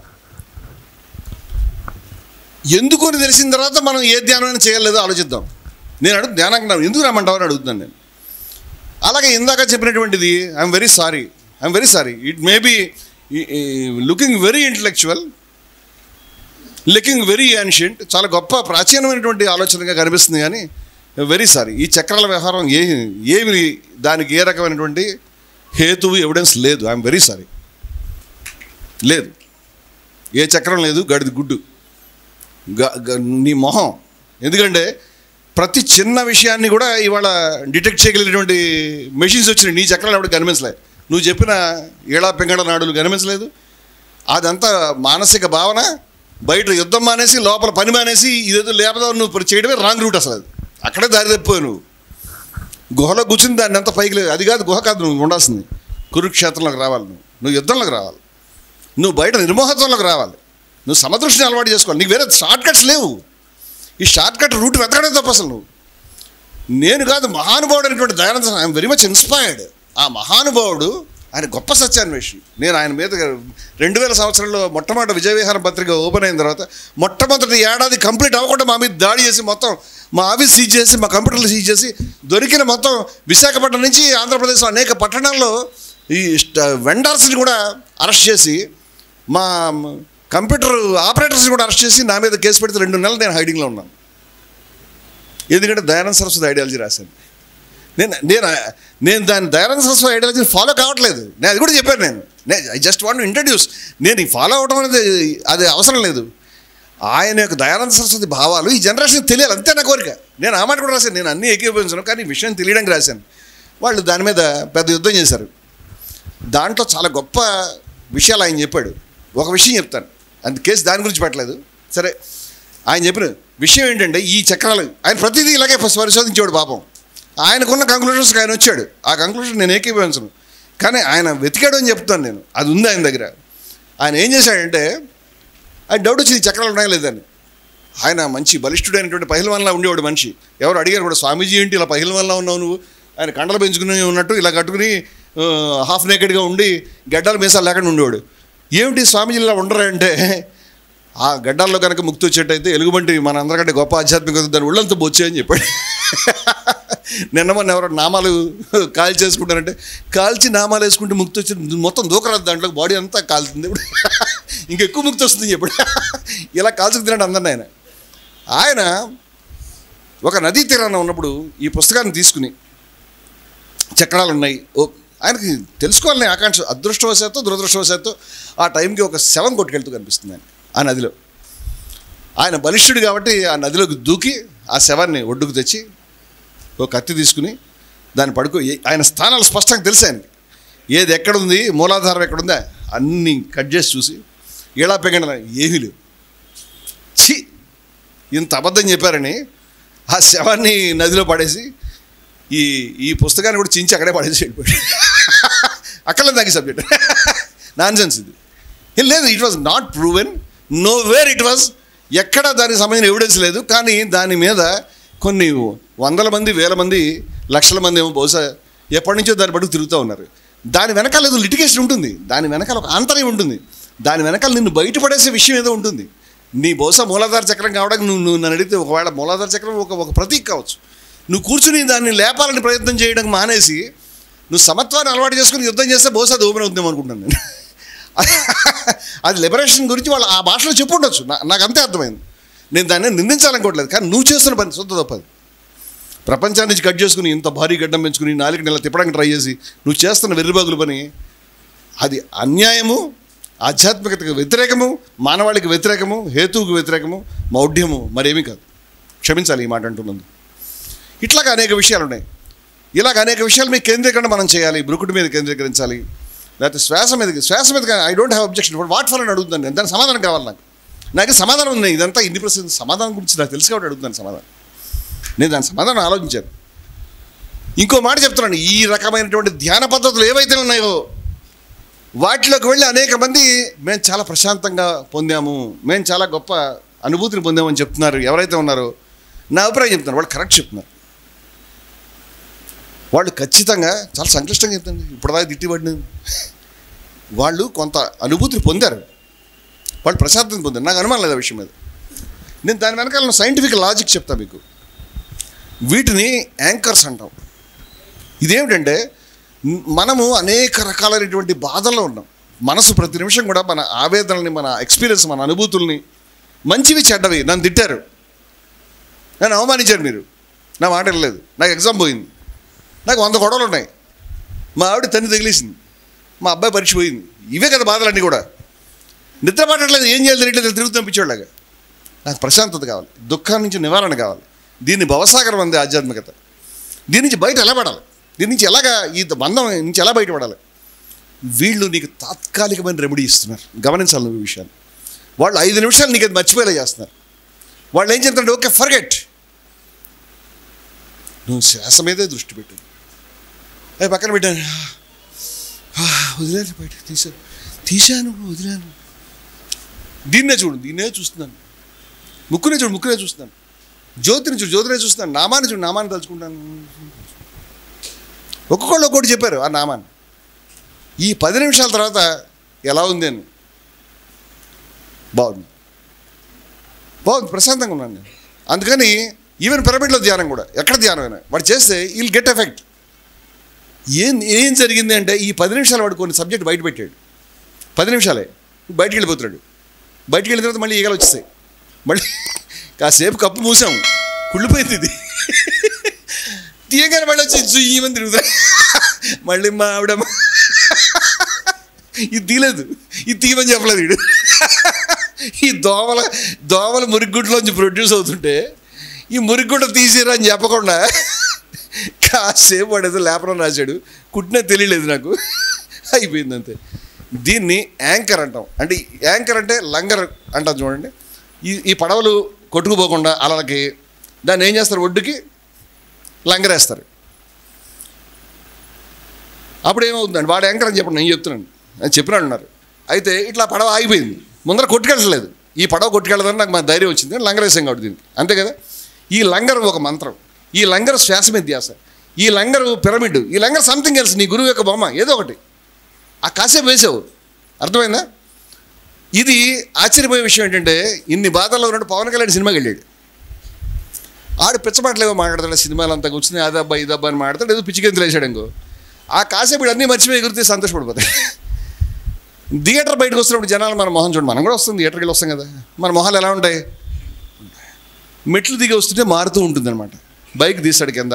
ఎందుకు అని తెలిసిన తర్వాత మనం ఏ ధ్యానం చేయలేదో ఆలోచిద్దాం. నేను ధ్యానం ఎందుకు రమ్మంటావు అని అడుగుతున్నాను నేను. అలాగే ఇందాక చెప్పినటువంటిది I'm very sorry, it may be looking very intellectual, looking very ancient, చాలా గొప్ప ప్రాచీనమైనటువంటి ఆలోచనగా కనిపిస్తుంది. కానీ వెరీ సారీ, ఈ చక్రాల వ్యవహారం ఏమి దానికి ఏ రకమైనటువంటి హేతువు ఎవిడెన్స్ లేదు. ఐఎమ్ వెరీ సారీ, లేదు. ఏ చక్రం లేదు, గడిది గుడ్డు నీ మొహం. ఎందుకంటే ప్రతి చిన్న విషయాన్ని కూడా ఇవాళ డిటెక్ట్ చేయగలిగినటువంటి మెషిన్స్ వచ్చినాయి. నీ చక్రాలు ఎవరికి కనిపించలేదు. నువ్వు చెప్పిన ఏడా పింగళ నాడులు కనిపించలేదు. అదంతా మానసిక భావన. బయట యుద్ధం మానేసి లోపల పని మానేసి ఇదేదో లేపదా నువ్వు చేయడమే రాంగ్ రూట్. అసలు అది అక్కడే దారి తప్పిపోయావు. నువ్వు గుహలో కూర్చుని దాన్ని అంతా పైకి లేదు. అది కాదు గుహ కాదు, నువ్వు ఉండాల్సింది కురుక్షేత్రంలోకి రావాలి. నువ్వు యుద్ధంలోకి రావాలి. నువ్వు బయట నిర్మోహత్వంలోకి రావాలి. నువ్వు సమదృష్టిని అలవాటు చేసుకోవాలి. నీకు వేరే షార్ట్ కట్స్ లేవు. ఈ షార్ట్ కట్ రూట్ వెతకడం తప్ప అసలు నువ్వు. నేను కాదు, మహానుభావుడు అనేటువంటి Dayananda I'm very much inspired. ఆ మహానుభావుడు ఆయన గొప్ప సత్యాన్వేషి. నేను ఆయన మీద 2000 సంవత్సరంలో మొట్టమొదటి విజయవిహారం పత్రిక ఓపెన్ అయిన తర్వాత మొట్టమొదటి ఏడాది కంప్లీట్ అవ్వకుండా మా మీద దాడి చేసి మొత్తం మా ఆఫీస్ సీజ్ చేసి, మా కంప్యూటర్లు సీజ్ చేసి, దొరికిన మొత్తం విశాఖపట్నం నుంచి ఆంధ్రప్రదేశ్లో అనేక పట్టణాల్లో ఈ వెండర్స్ని కూడా అరెస్ట్ చేసి, మా కంప్యూటర్ ఆపరేటర్స్ని కూడా అరెస్ట్ చేసి నా మీద కేసు పెడితే 2 నెలలు నేను హైడింగ్లో ఉన్నాను. ఎందుకంటే దయానంద సరస్వతి ఐడియాలజీ రాశాను. నేను దాని దయానంద సరస్వతి ఐడియాలజీని ఫాలో కావట్లేదు. నేను అది కూడా చెప్పాను. నేను I just want to introduce. నేను ఈ ఫాలో అవడం అనేది అది అవసరం లేదు. ఆయన యొక్క దయానంద సరస్వతి భావాలు ఈ జనరేషన్కి తెలియాలి, అంతే నా కోరిక. నేను ఆ మాట కూడా రాశాను. నేను అన్నీ ఏకీభవించను, కానీ ఈ విషయం తెలియడానికి రాశాను. వాళ్ళు దాని మీద పెద్ద యుద్ధం చేశారు. దాంట్లో చాలా గొప్ప విషయాలు ఆయన చెప్పాడు. ఒక విషయం చెప్తాను, అంత కేసు దాని గురించి పెట్టలేదు. సరే, ఆయన చెప్పిన విషయం ఏంటంటే, ఈ చక్రాలు ఆయన ప్రతిదీ ఇలాగే పరిశోధించేవాడు పాపం. ఆయనకున్న కంక్లూషన్స్కి ఆయన వచ్చాడు. ఆ కంక్లూషన్ నేను ఏకీభవించను, కానీ ఆయన వెతికాడు అని చెప్తాను నేను. అది ఉంది ఆయన దగ్గర. ఆయన ఏం చేశాడంటే, ఆయన డౌట్ వచ్చింది చక్రాలు ఉన్నాయా లేదని. ఆయన మంచి బలిష్ఠుడైనటువంటి పహిల్వాన్లా ఉండేవాడు మనిషి. ఎవరు అడిగారు కూడా, స్వామీజీ ఏంటి ఇలా పహిల్వాన్లా ఉన్నావు నువ్వు? ఆయన కండలు పెంచుకుని ఉన్నట్టు ఇలా కట్టుకుని హాఫ్ నేకెడ్గా ఉండి గడ్డలు మీసాలు లేకుండా ఉండేవాడు. ఏమిటి స్వామీజీ ఇలా ఉండరు అంటే, ఆ గడ్డాల్లో కనుక ముక్తి వచ్చేటైతే ఎలుగుబంటి మన అందరికంటే గొప్ప ఆధ్యాత్మికత, దాని ఒళ్ళంతా బొచ్చే అని చెప్పాడు. నిన్న మొన్న ఎవరో నామాలు కాల్చి చేసుకుంటారంటే, కాల్చి నామాలు వేసుకుంటే ముక్తి వచ్చి మొత్తం దూకరాదు, దాంట్లో బాడీ అంతా కాలుతుంది, ఇప్పుడు ఇంకెక్కువ ముక్తి వస్తుందని చెప్పాడు. ఇలా కాల్చుకు తిన్నాడు అందరిని. ఆయన ఒక నదీ తీరాన ఉన్నప్పుడు ఈ పుస్తకాన్ని తీసుకుని, చక్రాలు ఉన్నాయి, ఆయనకి తెలుసుకోవాలని ఆకాంక్ష. అదృష్టవశాత్తు దురదృష్టవశాత్తు ఆ టైంకి ఒక శవం కొట్టుకెళ్తూ కనిపిస్తుంది ఆయన ఆ నదిలో. ఆయన బలిష్ఠుడు కాబట్టి ఆ నదిలోకి దూకి ఆ శవాన్ని ఒడ్డుకు తెచ్చి ఒక కత్తి తీసుకుని దాన్ని ఆయన స్థానాలు స్పష్టంగా తెలుసు ఆయనకి. ఏది ఎక్కడుంది, మూలాధారం ఎక్కడుందా అన్నీ కట్ చేసి చూసి, ఏడా పెగండ ఏమీ లేవు. ఛీ, ఇంత అబద్ధం చెప్పారని ఆ శవాన్ని నదిలో పడేసి ఈ పుస్తకాన్ని కూడా చించి అక్కడే పడేసి వెళ్ళిపోయాడు. అక్కడ దానికి సబ్జెక్ట్ నాన్ సెన్స్ ఇది. లేదు, it was not proven, know where it was ఎక్కడ దానికి సంబంధించిన ఎవిడెన్స్ లేదు. కానీ దాని మీద కొన్ని వందల మంది, వేల మంది, లక్షల మంది ఏమో బహుశా ఎప్పటి నుంచో దాన్ని బట్టి తిరుగుతూ ఉన్నారు. దాని వెనకాల ఏదో లిటిగేషన్ ఉంటుంది, దాని వెనకాల ఒక ఆంతర్యం ఉంటుంది, దాని వెనకాల నిన్ను బయటపడేసే విషయం ఏదో ఉంటుంది. నీ బహుశా మూలాధార చక్రం కావడానికి నువ్వు నన్ను అడిగితే ఒకవేళ మూలాధార చక్రం ఒక ప్రతీక కావచ్చు. నువ్వు కూర్చుని దాన్ని లేపాలని ప్రయత్నం చేయడం మానేసి నువ్వు సమత్వాన్ని అలవాటు చేసుకుని యుద్ధం చేస్తే బహుశా అది ఓపెన్ అవుతుందేమో అనుకుంటున్నాను నేను. అది లిబరేషన్ గురించి వాళ్ళు ఆ భాషలో చెప్పు ఉండొచ్చు, నాకు అంతే అర్థమైంది. నేను దాన్ని నిందించాలనుకోవట్లేదు. కానీ నువ్వు చేస్తున్న పని శుద్ధ తప్పది. ప్రపంచాన్ని నుంచి కట్ చేసుకుని ఇంత భారీ గడ్డం పెంచుకుని 4 నెలలు తిప్పడానికి ట్రై చేసి నువ్వు చేస్తున్న వెర్రిబాగుల పని అది అన్యాయము, ఆధ్యాత్మికతకు వ్యతిరేకము, మానవాళికి వ్యతిరేకము, హేతువుకు వ్యతిరేకము, మౌఢ్యము, మరేమీ కాదు. క్షమించాలి ఈ మాట అంటున్నందు. ఇట్లాగా అనేక విషయాలు ఉన్నాయి. ఇలాగ అనేక విషయాలు మీద కేంద్రీకరణ మనం చేయాలి. బ్రుకుటి మీద కేంద్రీకరించాలి, లేకపోతే శ్వాస మీద I don't have objection. What for అని అడుగుతాను నేను. దానికి సమాధానం కావాలి నాకు సమాధానం ఉంది. ఇదంతా ఇన్ని ప్రశ్న సమాధానం గురించి నాకు తెలుసు కాబట్టి అడుగుతాను సమాధానం. నేను దాని సమాధానం ఆలోచించాను. ఇంకో మాట చెప్తున్నాను, ఈ రకమైనటువంటి ధ్యాన పద్ధతులు ఏవైతే ఉన్నాయో వాటిలోకి వెళ్ళి అనేక మంది మేము చాలా ప్రశాంతంగా పొందాము, మేము చాలా గొప్ప అనుభూతిని పొందామని చెప్తున్నారు. ఎవరైతే ఉన్నారో నా అభిప్రాయం చెప్తున్నారు, వాళ్ళు కరెక్ట్ చెప్తున్నారు. వాళ్ళు ఖచ్చితంగా చాలా సంక్లిష్టంగా చెప్తాను. ఇప్పటిదాకా తిట్టిపడినది వాళ్ళు కొంత అనుభూతిని పొందారు, వాళ్ళు ప్రశాంతతను పొందారు. నాకు అనుమానం లేదు ఆ విషయం మీద. నేను దాని వెనకాల సైంటిఫిక్ లాజిక్ చెప్తాను మీకు. వీటిని యాంకర్స్ అంటాం. ఇదేమిటంటే మనము అనేక రకాలైనటువంటి బాధల్లో ఉన్నాం. మనసు ప్రతి నిమిషం కూడా మన ఆవేదనని, మన ఎక్స్పీరియన్స్, మన అనుభూతుల్ని, మంచివి చెడ్డవి, నన్ను తిట్టారు, నన్ను అవమానించారు, మీరు నా మాట వెళ్ళలేదు, నాకు ఎగ్జామ్ పోయింది, నాకు 100 గొడవలు ఉన్నాయి, మా ఆవిడ తన్ని తగిలేసింది, మా అబ్బాయి పరీక్ష పోయింది, ఇవే కదా బాధలన్నీ కూడా. నిద్ర పట్టట్లేదు, ఏం చేయాలి తెలియట్లేదు, తిరుగుతూ పిచ్చోళ్ళగా. నాకు ప్రశాంతత కావాలి, దుఃఖం నుంచి నివారణ కావాలి. దీన్ని భవసాగరం అంది ఆధ్యాత్మికత. దీని నుంచి బయట ఎలా పడాలి, దీని నుంచి ఎలాగా, ఈ బంధం నుంచి ఎలా బయటపడాలి? వీళ్ళు నీకు తాత్కాలికమైన రెమెడీ ఇస్తున్నారు. గమనించాలి నువ్వు ఈ విషయాన్ని. వాళ్ళు 5 నిమిషాలు నీకు అది మర్చిపోయేలా చేస్తున్నారు. వాళ్ళు ఏం చెప్తారంటే ఓకే ఫర్గెట్, నువ్వు శ్వాస మీదే దృష్టి పెట్టు. అవి పక్కన పెట్టాను, వదిలేను, బయట తీశాను వదిలాను. దీన్నే చూస్తున్నాను, ముక్కునే చూస్తున్నాను, జ్యోతినే చూస్తున్నాను, నామాన్ని తలుచుకుంటాను. ఒక్కొక్కటి చెప్పారు ఆ నామాన్ని. ఈ 10 నిమిషాల తర్వాత ఎలా ఉంది అని, బాగుంది, ప్రశాంతంగా ఉన్నాను నేను. అందుకని ఈవెన్ పిరమిడ్లో ధ్యానం కూడా, ఎక్కడ ధ్యానమైనా వాడు చేస్తే విల్ గెట్ ఎఫెక్ట్. ఏం జరిగింది అంటే ఈ 10 నిమిషాలు వాడు కొన్ని సబ్జెక్ట్ బయట పెట్టాడు. 10 నిమిషాలే బయటికి వెళ్ళిపోతున్నాడు. బయటికి వెళ్ళిన తర్వాత మళ్ళీ ఈగలు వచ్చేస్తాయి. మళ్ళీ కాసేపు కప్పు మూసాము, కుళ్ళిపోయింది ఇది, తీయగానే మళ్ళీ వచ్చి ఈమని తిరుగుతాయి. మళ్ళీ మా ఆవిడ ఇది తీయలేదు, ఇది తీయమని చెప్పలేదు వీడు. ఈ దోమల మురిగుడ్లోంచి ప్రొడ్యూస్ అవుతుంటే ఈ మురిగుడ్డ తీసిరా అని చెప్పకుండా కాసేపు వాడేదో లేపనం రాశాడు, కుట్టినా తెలియలేదు నాకు, అయిపోయింది అంతే. దీన్ని యాంకర్ అంటాం. అంటే యాంకర్ అంటే లంగర్ అంటాం చూడండి. ఈ పడవలు కొట్టుకుపోకుండా అలలకి దాన్ని ఏం చేస్తారు, ఒడ్డుకి లంగరేస్తారు. అప్పుడు ఏమవుతుందండి, వాడు యాంకర్ అని చెప్పండి, నేను చెప్తున్నాను, అని చెప్పినాడు అన్నారు. అయితే ఇట్లా పడవ ఆగిపోయింది, ముందర కొట్టుకెళ్ళలేదు. ఈ పడవ కొట్టుకెళ్ళదని నాకు మా ధైర్యం వచ్చింది, లంగరేసాం కాబట్టి దీనికి, అంతే కదా. ఈ లంగర్ ఒక మంత్రం, ఈ లంగర్ శ్వాస మీద ధ్యాస, ఈ లంగర్ పిరమిడ్, ఈ లంగర్ సంథింగ్ ఎల్స్, నీ గురువు యొక్క బొమ్మ ఏదో ఒకటి ఆ కాసేపు వేసావు, అర్థమైందా? ఇది ఆశ్చర్యపోయే విషయం ఏంటంటే ఇన్ని బాధల్లో ఉన్నట్టు పవన్ కళ్యాణ్ సినిమాకి వెళ్ళాడు. ఆడు పిచ్చమాటలేవో మాట్లాడతాడు, సినిమాలు అంతా కూర్చుని అదబ్బా ఇదబ్బా అని మాట్లాడతాడు, ఏదో పిచ్చికెంతులు వేసాడు ఇంకో. ఆ కాసేపు అన్నీ మర్చిపోయి ఎగురితే సంతోషపడిపోతాయి. థియేటర్ బయటకు వస్తున్నప్పుడు జనాలు మన మొహం చూడండి, మనం కూడా వస్తుంది, థియేటర్కి వెళ్ళి వస్తాం కదా, మన మొహాలు ఎలా ఉంటాయి, మెట్లు దిగి వస్తుంటే మారుతూ ఉంటుంది అనమాట. బైక్ తీస్తాడు కింద,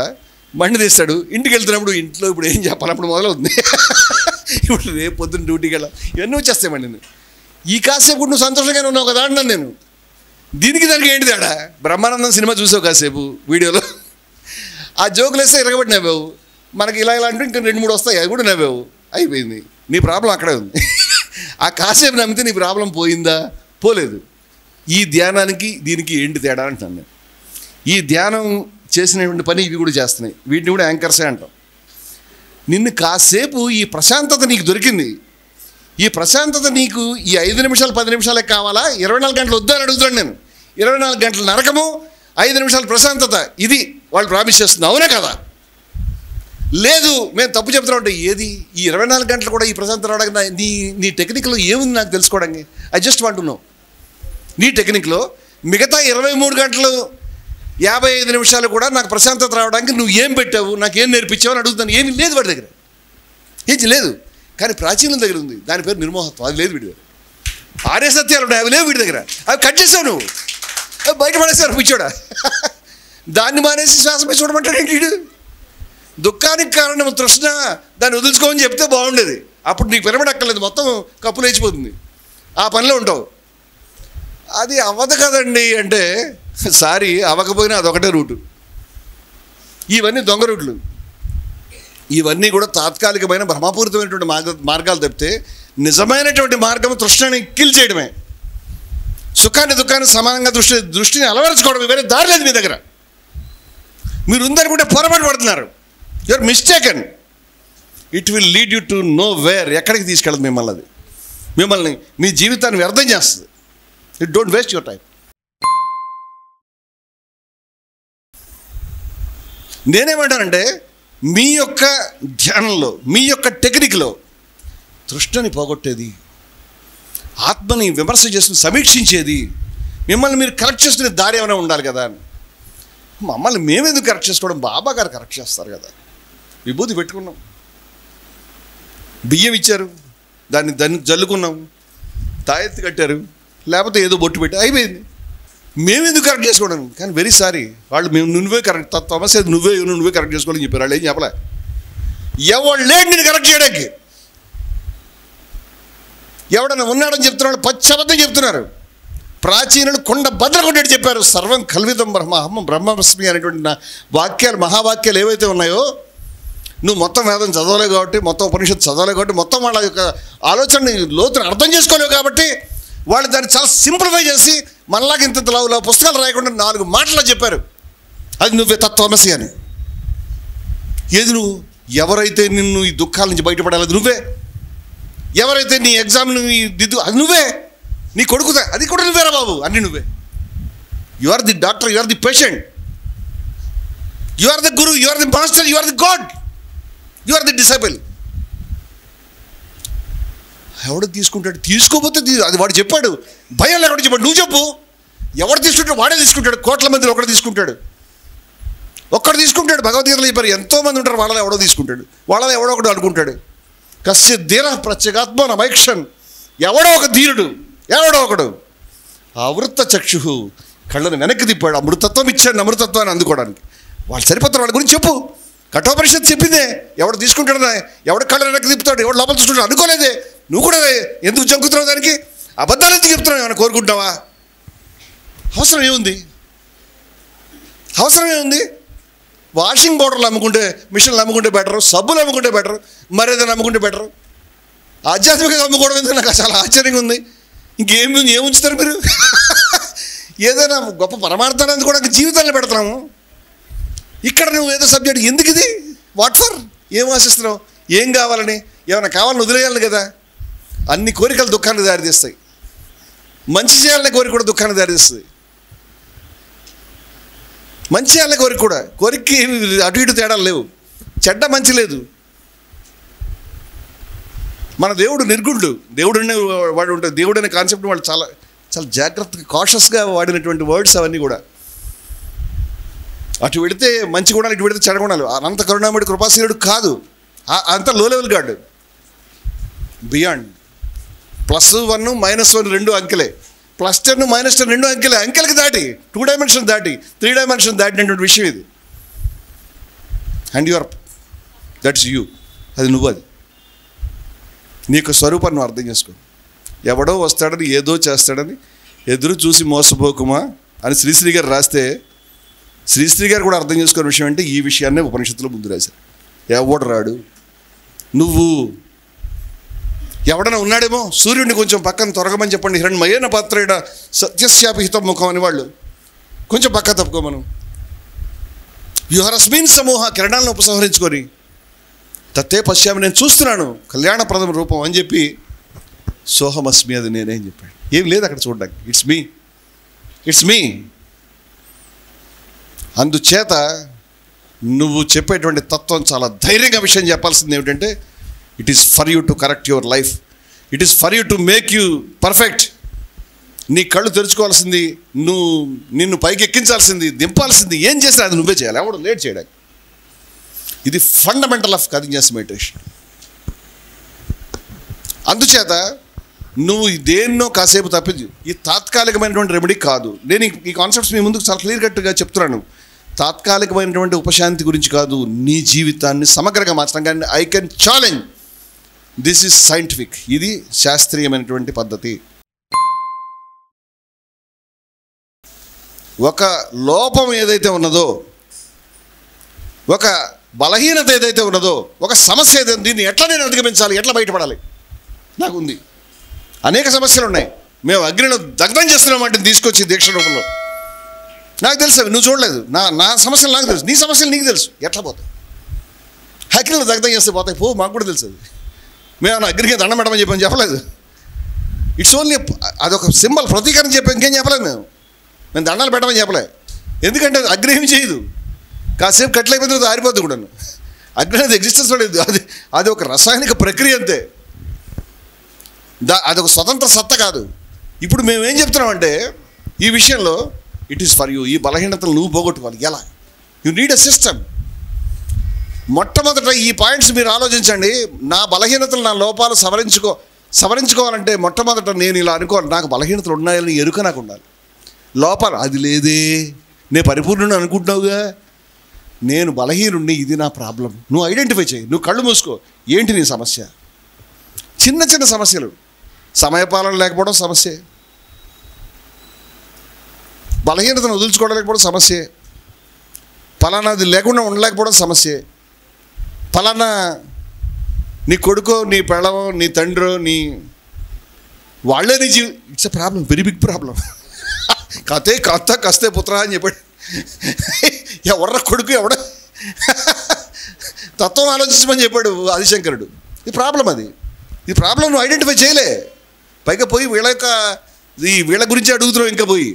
బండి తీస్తాడు, ఇంటికి వెళ్తున్నప్పుడు ఇంట్లో ఇప్పుడు ఏం చెప్పాలి, అప్పుడు మొదలవుతుంది. ఇప్పుడు రేపు పొద్దున్న డ్యూటీకి వెళ్ళాలి, ఇవన్నీ వచ్చేస్తామండి. నేను ఈ కాసేపు నువ్వు సంతోషంగానే ఉన్నావు కదా అన్నాను నేను. దీనికి దానికి ఏంటి తేడా? బ్రహ్మానందం సినిమా చూసావు కాసేపు వీడియోలో, ఆ జోకులు వేస్తే ఇరగబడి నవ్వావు, మనకి ఇలా అంటే ఇంకా 2-3 వస్తాయి, అవి కూడా నవ్వావు, అయిపోయింది. నీ ప్రాబ్లం అక్కడే ఉంది. ఆ కాసేపు నమ్మితే నీ ప్రాబ్లం పోయిందా? పోలేదు. ఈ ధ్యానానికి దీనికి ఏంటి తేడా అంటాను నేను. ఈ ధ్యానం చేసినటువంటి పని ఇవి కూడా చేస్తున్నాయి, వీటిని కూడా యాంకర్సే అంటాం. నిన్ను కాసేపు ఈ ప్రశాంతత నీకు దొరికింది, ఈ ప్రశాంతత నీకు ఈ 5 నిమిషాలు 10 నిమిషాలే కావాలా, 24 గంటలు వద్దని అడుగుతాను నేను. 24 గంటల నరకము, 5 నిమిషాల ప్రశాంతత, ఇది వాళ్ళు ప్రామిస్ చేస్తుంది. అవునా కదా? లేదు మేము తప్పు చెప్తున్నాం అంటే ఏది? ఈ 24 గంటలు కూడా ఈ ప్రశాంతత రావడానికి నీ టెక్నిక్లో ఏముంది నాకు తెలుసుకోవడానికి? I just want to know. నీ టెక్నిక్లో మిగతా 23 గంటలు 55 నిమిషాలు కూడా నాకు ప్రశాంతత రావడానికి నువ్వు ఏం పెట్టావు, నాకేం నేర్పించావు అని అడుగుతాను. ఏమీ లేదు వాడి దగ్గర, ఏం లేదు. కానీ ప్రాచీనం దగ్గర ఉంది, దాని పేరు నిర్మోహత్వం. అది లేదు వీడి దగ్గర. ఆర్య సత్యాలు ఉన్నాయి, అవి లేవు వీడి దగ్గర. అవి కట్ చేసావు నువ్వు, అవి బయట పడేసావు పిచ్చోడా. దాన్ని మానేసి శ్వాసమే చూడమంటాడు ఏంటి వీడు? దుఃఖానికి కారణం తృష్ణ, దాన్ని వదులుచుకోమని చెప్తే బాగుండేది. అప్పుడు నీకు పిరమిడ్ అక్కర్లేదు, మొత్తం కప్పు లేచిపోతుంది, ఆ పనిలో ఉంటావు. అది అవ్వదు కదండి అంటే సారీ, అవ్వకపోయినా అదొకటే రూటు. ఇవన్నీ దొంగ రూట్లు. ఇవన్నీ కూడా తాత్కాలికమైన భ్రమపూరితమైనటువంటి మార్గాలు తప్పితే నిజమైనటువంటి మార్గం తృష్ణని కిల్ చేయడమే. సుఖాన్ని దుఃఖాన్ని సమానంగా దృష్టిని అలవరుచుకోవడం, వేరే దారి లేదు మీ దగ్గర. మీరు ఉందనుకుంటే పొరపాటు పడుతున్నారు. You are mistaken. It will lead you to nowhere. ఎక్కడికి తీసుకెళ్ళదు మిమ్మల్ని అది. మిమ్మల్ని మీ జీవితాన్ని వ్యర్థం చేస్తుంది. It don't waste your time. నేనేమంటానంటే మీ యొక్క ధ్యానంలో, మీ యొక్క టెక్నిక్లో తృష్ణని పోగొట్టేది, ఆత్మని విమర్శ చేసుకుని సమీక్షించేది, మిమ్మల్ని మీరు కరెక్ట్ చేసుకునే దారి ఏమైనా ఉండాలి కదా అని. మమ్మల్ని మేమెందుకు కరెక్ట్ చేసుకోవడం? బాబా గారు కరెక్ట్ చేస్తారు కదా. విభూతి పెట్టుకున్నాం, బియ్యం ఇచ్చారు, దాన్ని జల్లుకున్నాం, తాయెత్తి కట్టారు, లేకపోతే ఏదో బొట్టు పెట్టి అయిపోయింది. మేమెందుకు కరెక్ట్ చేసుకోవడం? కానీ వెరీ సారీ, వాళ్ళు మేము నువ్వే కరెక్ట్, సమస్య నువ్వే కరెక్ట్ చేసుకోవాలని చెప్పారు. వాళ్ళు ఏం చెప్పలే. ఎవడు లేడు నేను కరెక్ట్ చేయడానికి. ఎవడన్నా ఉన్నాడని చెప్తున్నాడు, పచ్చబద్ధం చెప్తున్నారు. ప్రాచీనులు కొండ బద్దలు కొట్టేట్టు చెప్పారు. సర్వం కల్వితం బ్రహ్మ అహం బ్రహ్మస్మి అనేటువంటి వాక్యాలు, మహావాక్యాలు ఏవైతే ఉన్నాయో, నువ్వు మొత్తం వేదం చదవలేవు కాబట్టి, మొత్తం ఉపనిషత్తు చదవలేవు కాబట్టి, మొత్తం వాళ్ళ యొక్క ఆలోచనని లోతుని అర్థం చేసుకోలేవు కాబట్టి, వాళ్ళు దాన్ని చాలా సింప్లిఫై చేసి మనలాగా ఇంత పుస్తకాలు రాయకుండా 4 మాటల్లో చెప్పారు. అది నువ్వే తత్వమసి అని. ఏది నువ్వు? ఎవరైతే నిన్ను ఈ దుఃఖాల నుంచి బయటపడాలి అది నువ్వే. ఎవరైతే నీ ఎగ్జామ్ను దిద్దు అది నువ్వే. నీ కొడుకుదా అది కూడా నువ్వేరా బాబు, అన్నీ నువ్వే. You are the doctor, you are the patient, you are the guru, you are the master, you are the god, you are the disciple. ఎవడు తీసుకుంటాడు? తీసుకోపోతే అది వాడు చెప్పాడు. భయం లేకుండా చెప్పాడు. నువ్వు చెప్పు. ఎవడు తీసుకుంటాడు? వాడే తీసుకుంటాడు. కోట్ల మందిలో ఒకడు తీసుకుంటాడు. భగవద్గీతలో చెప్పారు, ఎంతోమంది ఉంటారు, వాళ్ళలో ఎవడో తీసుకుంటాడు, వాళ్ళలో ఎవడో ఒకడు అనుకుంటాడు. కస్య ధీర ప్రత్యేగాత్మ నమైక్షన్. ఎవడో ఒక ధీరుడు, ఎవడో ఒకడు ఆవృత్త చక్షు, కళ్ళను వెనక్కి తిప్పాడు. అమృతత్వం ఇచ్చాడు, అమృతత్వాన్ని అందుకోవడానికి. వాళ్ళు సరిపోతారు. వాళ్ళ గురించి చెప్పు. కఠోపనిషత్తు చెప్పిందే. ఎవడు తీసుకుంటాడు, ఎవడు కళ్ళను వెనక్కి తిప్పుతాడు, ఎవడు లోపల చూసుకుంటాడు అనుకోలేదే. నువ్వు కూడా ఎందుకు జంకుతున్నావు దానికి? అబద్ధాలు ఎందుకు చెప్తున్నావు? ఏమైనా కోరుకుంటావా? అవసరం ఏముంది? వాషింగ్ పౌడర్లు అమ్ముకుంటే, మిషన్లు అమ్ముకుంటే బెటరు, సబ్బులు అమ్ముకుంటే బెటరు, మరేదైనా అమ్ముకుంటే బెటరు. ఆధ్యాత్మికంగా అమ్ముకోవడం ఎందుకు? నాకు చాలా ఆశ్చర్యంగా ఉంది. ఏముంచుతారు మీరు? ఏదైనా గొప్ప పరమార్థాన్ని అందుకోవడానికి జీవితాన్ని పెడతాము. ఇక్కడ నువ్వు ఏదో సబ్జెక్ట్ ఎందుకు ఇది? What for? ఏం ఆశిస్తున్నావు? ఏం కావాలని? ఏమైనా కావాలని వదిలేయాలి కదా. అన్ని కోరికలు దుఃఖాన్ని దారితీస్తాయి. మంచి చేయాలనే కోరిక కూడా దుఃఖాన్ని దారితీస్తుంది. మంచి చేయాలనే కోరికకి అటు ఇటు తేడాలు లేవు. చెడ్డ మంచి లేదు. మన దేవుడు నిర్గుణుడు. దేవుడు అనే వాడు ఉంటాడు. దేవుడు అనే కాన్సెప్ట్ వాళ్ళు చాలా చాలా జాగ్రత్తగా కాషస్గా వాడినటువంటి వర్డ్స్ అవన్నీ కూడా. అటు వెళితే మంచి గుణాలు, ఇటు వెళితే చెడ్డ గుణాలు. అనంత కరుణామయుడు కృపాశీలుడు కాదు. అంత లో లెవెల్ గాడు. బియాండ్. +1 -1 2 అంకెలే. +10 -10 2 అంకెలే. అంకెలకి దాటి 2 డైమెన్షన్ దాటి 3 డైమెన్షన్ దాటినటువంటి విషయం ఇది. And you are that's you. అది నువ్వు. అది నీకు స్వరూపాన్ని నువ్వు అర్థం చేసుకో. ఎవడో వస్తాడని ఏదో చేస్తాడని ఎదురు చూసి మోసపోకుమా అని శ్రీశ్రీ గారు రాస్తే, శ్రీశ్రీ గారు కూడా అర్థం చేసుకునే విషయం అంటే ఈ విషయాన్నే ఉపనిషత్తులో ముందు రాశారు. ఎవడు రాడు, నువ్వు. ఎవడన్నా ఉన్నాడేమో, సూర్యుడిని కొంచెం పక్కన తొరగమని చెప్పండి. హిరణ్మయేన పాత్రేణ సత్యశాపిహితం ముఖం అని వాళ్ళు కొంచెం పక్క తప్పుకోమను. వ్యూహరస్మిన్ సమూహ కిరణాలను ఉపసంహరించుకొని తత్తే పశ్చామి, నేను చూస్తున్నాను కళ్యాణప్రదం రూపం అని చెప్పి సోహమస్మి, అది నేనేం చెప్పాడు. ఏం లేదు అక్కడ చూడడానికి. It's me. It's me. అందుచేత నువ్వు చెప్పేటువంటి తత్వం చాలా ధైర్యంగా విషయం చెప్పాల్సింది ఏమిటంటే, it is for you to correct your life, it is for you to make you perfect. నీ కళ్ళు తెరుచుకోవాల్సింది, నిన్ను పైకి ఎక్కించాల్సింది, దింపాల్సింది, ఏం చేసినా అది నువ్వే చేయాలి, ఎవడు లేట్ చేయడానికి. ఇది ఫండమెంటల్ ఆఫ్ కథింజాస్ మెడిటేషన్. అందుచేత నువ్వు దేన్నో కాసేపు తప్పించు. ఈ తాత్కాలికమైనటువంటి రెమెడీ కాదు. నేను ఈ కాన్సెప్ట్స్ మీ ముందుకు చాలా క్లియర్ కట్గా చెప్తున్నాను. తాత్కాలికమైనటువంటి ఉపశాంతి గురించి కాదు, నీ జీవితాన్ని సమగ్రంగా మార్చడం. కానీ I can challenge, this is scientific, ఇది శాస్త్రీయమైనటువంటి పద్ధతి. ఒక లోపం ఏదైతే ఉన్నదో, ఒక బలహీనత ఏదైతే ఉన్నదో, ఒక సమస్య ఏదైతే, దీన్ని ఎట్లా నేను అధిగమించాలి, ఎట్లా బయటపడాలి, నాకు ఉంది. అనేక సమస్యలు ఉన్నాయి. మేము అగ్నిలో దగ్ధం చేస్తున్నామంటే తీసుకొచ్చి దీక్ష రూపంలో. నాకు తెలుసు, అవి నువ్వు చూడలేదు. నా సమస్యలు నాకు తెలుసు, నీ సమస్యలు నీకు తెలుసు. ఎట్లా పోతాయి? అగ్నిలో దగ్ధం చేస్తే పోతాయి, మాకు కూడా తెలుసు. అది మేము అగ్నికి దండం పెట్టమని చెప్పని చెప్పలేదు. ఇట్స్ ఓన్లీ అదొక సింబల్, ప్రతీకారం చెప్పాం, ఇంకేం చెప్పలేదు. మేము దండాలు పెట్టమని చెప్పలే. ఎందుకంటే అగ్ని ఏం చేయదు, కాసేపు కట్లయిపోతే అది ఆరిపోద్ది కూడా. అగ్ని అనేది ఎగ్జిస్టెన్స్ పడేది. అది ఒక రసాయనిక ప్రక్రియ అంతే, అదొక స్వతంత్ర సత్త కాదు. ఇప్పుడు మేము ఏం చెప్తున్నామంటే ఈ విషయంలో, ఇట్ ఈస్ ఫర్ యూ. ఈ బలహీనతలు నువ్వు పోగొట్టుకోవాలి. ఎలా? You need a system. మొట్టమొదట ఈ పాయింట్స్ మీరు ఆలోచించండి. నా బలహీనతలు, నా లోపాలు సవరించుకోవాలంటే మొట్టమొదట నేను ఇలా అనుకోవాలి, నాకు బలహీనతలు ఉన్నాయని ఎరుక నాకు ఉండాలి. లోపాలు అది లేదే, నేను పరిపూర్ణుని అనుకుంటున్నావుగా, నేను బలహీనుడిని, ఇది నా ప్రాబ్లం. నువ్వు ఐడెంటిఫై చేయి. నువ్వు కళ్ళు మూసుకో. ఏంటి నీ సమస్య? చిన్న చిన్న సమస్యలు. సమయపాలన లేకపోవడం సమస్యే, బలహీనతను వదులుచుకోవడం లేకపోవడం సమస్యే, ఫలానాది లేకుండా ఉండలేకపోవడం సమస్యే, ఫలానా నీ కొడుకో, నీ పెళ్ళమో, నీ తండ్రో, వాళ్ళే నీ it's a problem, very big problem. కస్తే పుత్ర అని చెప్పాడు. ఎవడ కొడుకు, ఎవడ తత్వం ఆలోచించమని చెప్పాడు ఆదిశంకరుడు. ఈ ప్రాబ్లం, ఈ ప్రాబ్లం నువ్వు ఐడెంటిఫై చేయలే. పైగా పోయి వీళ్ళ గురించి అడుగుతున్నావు. ఇంకా పోయి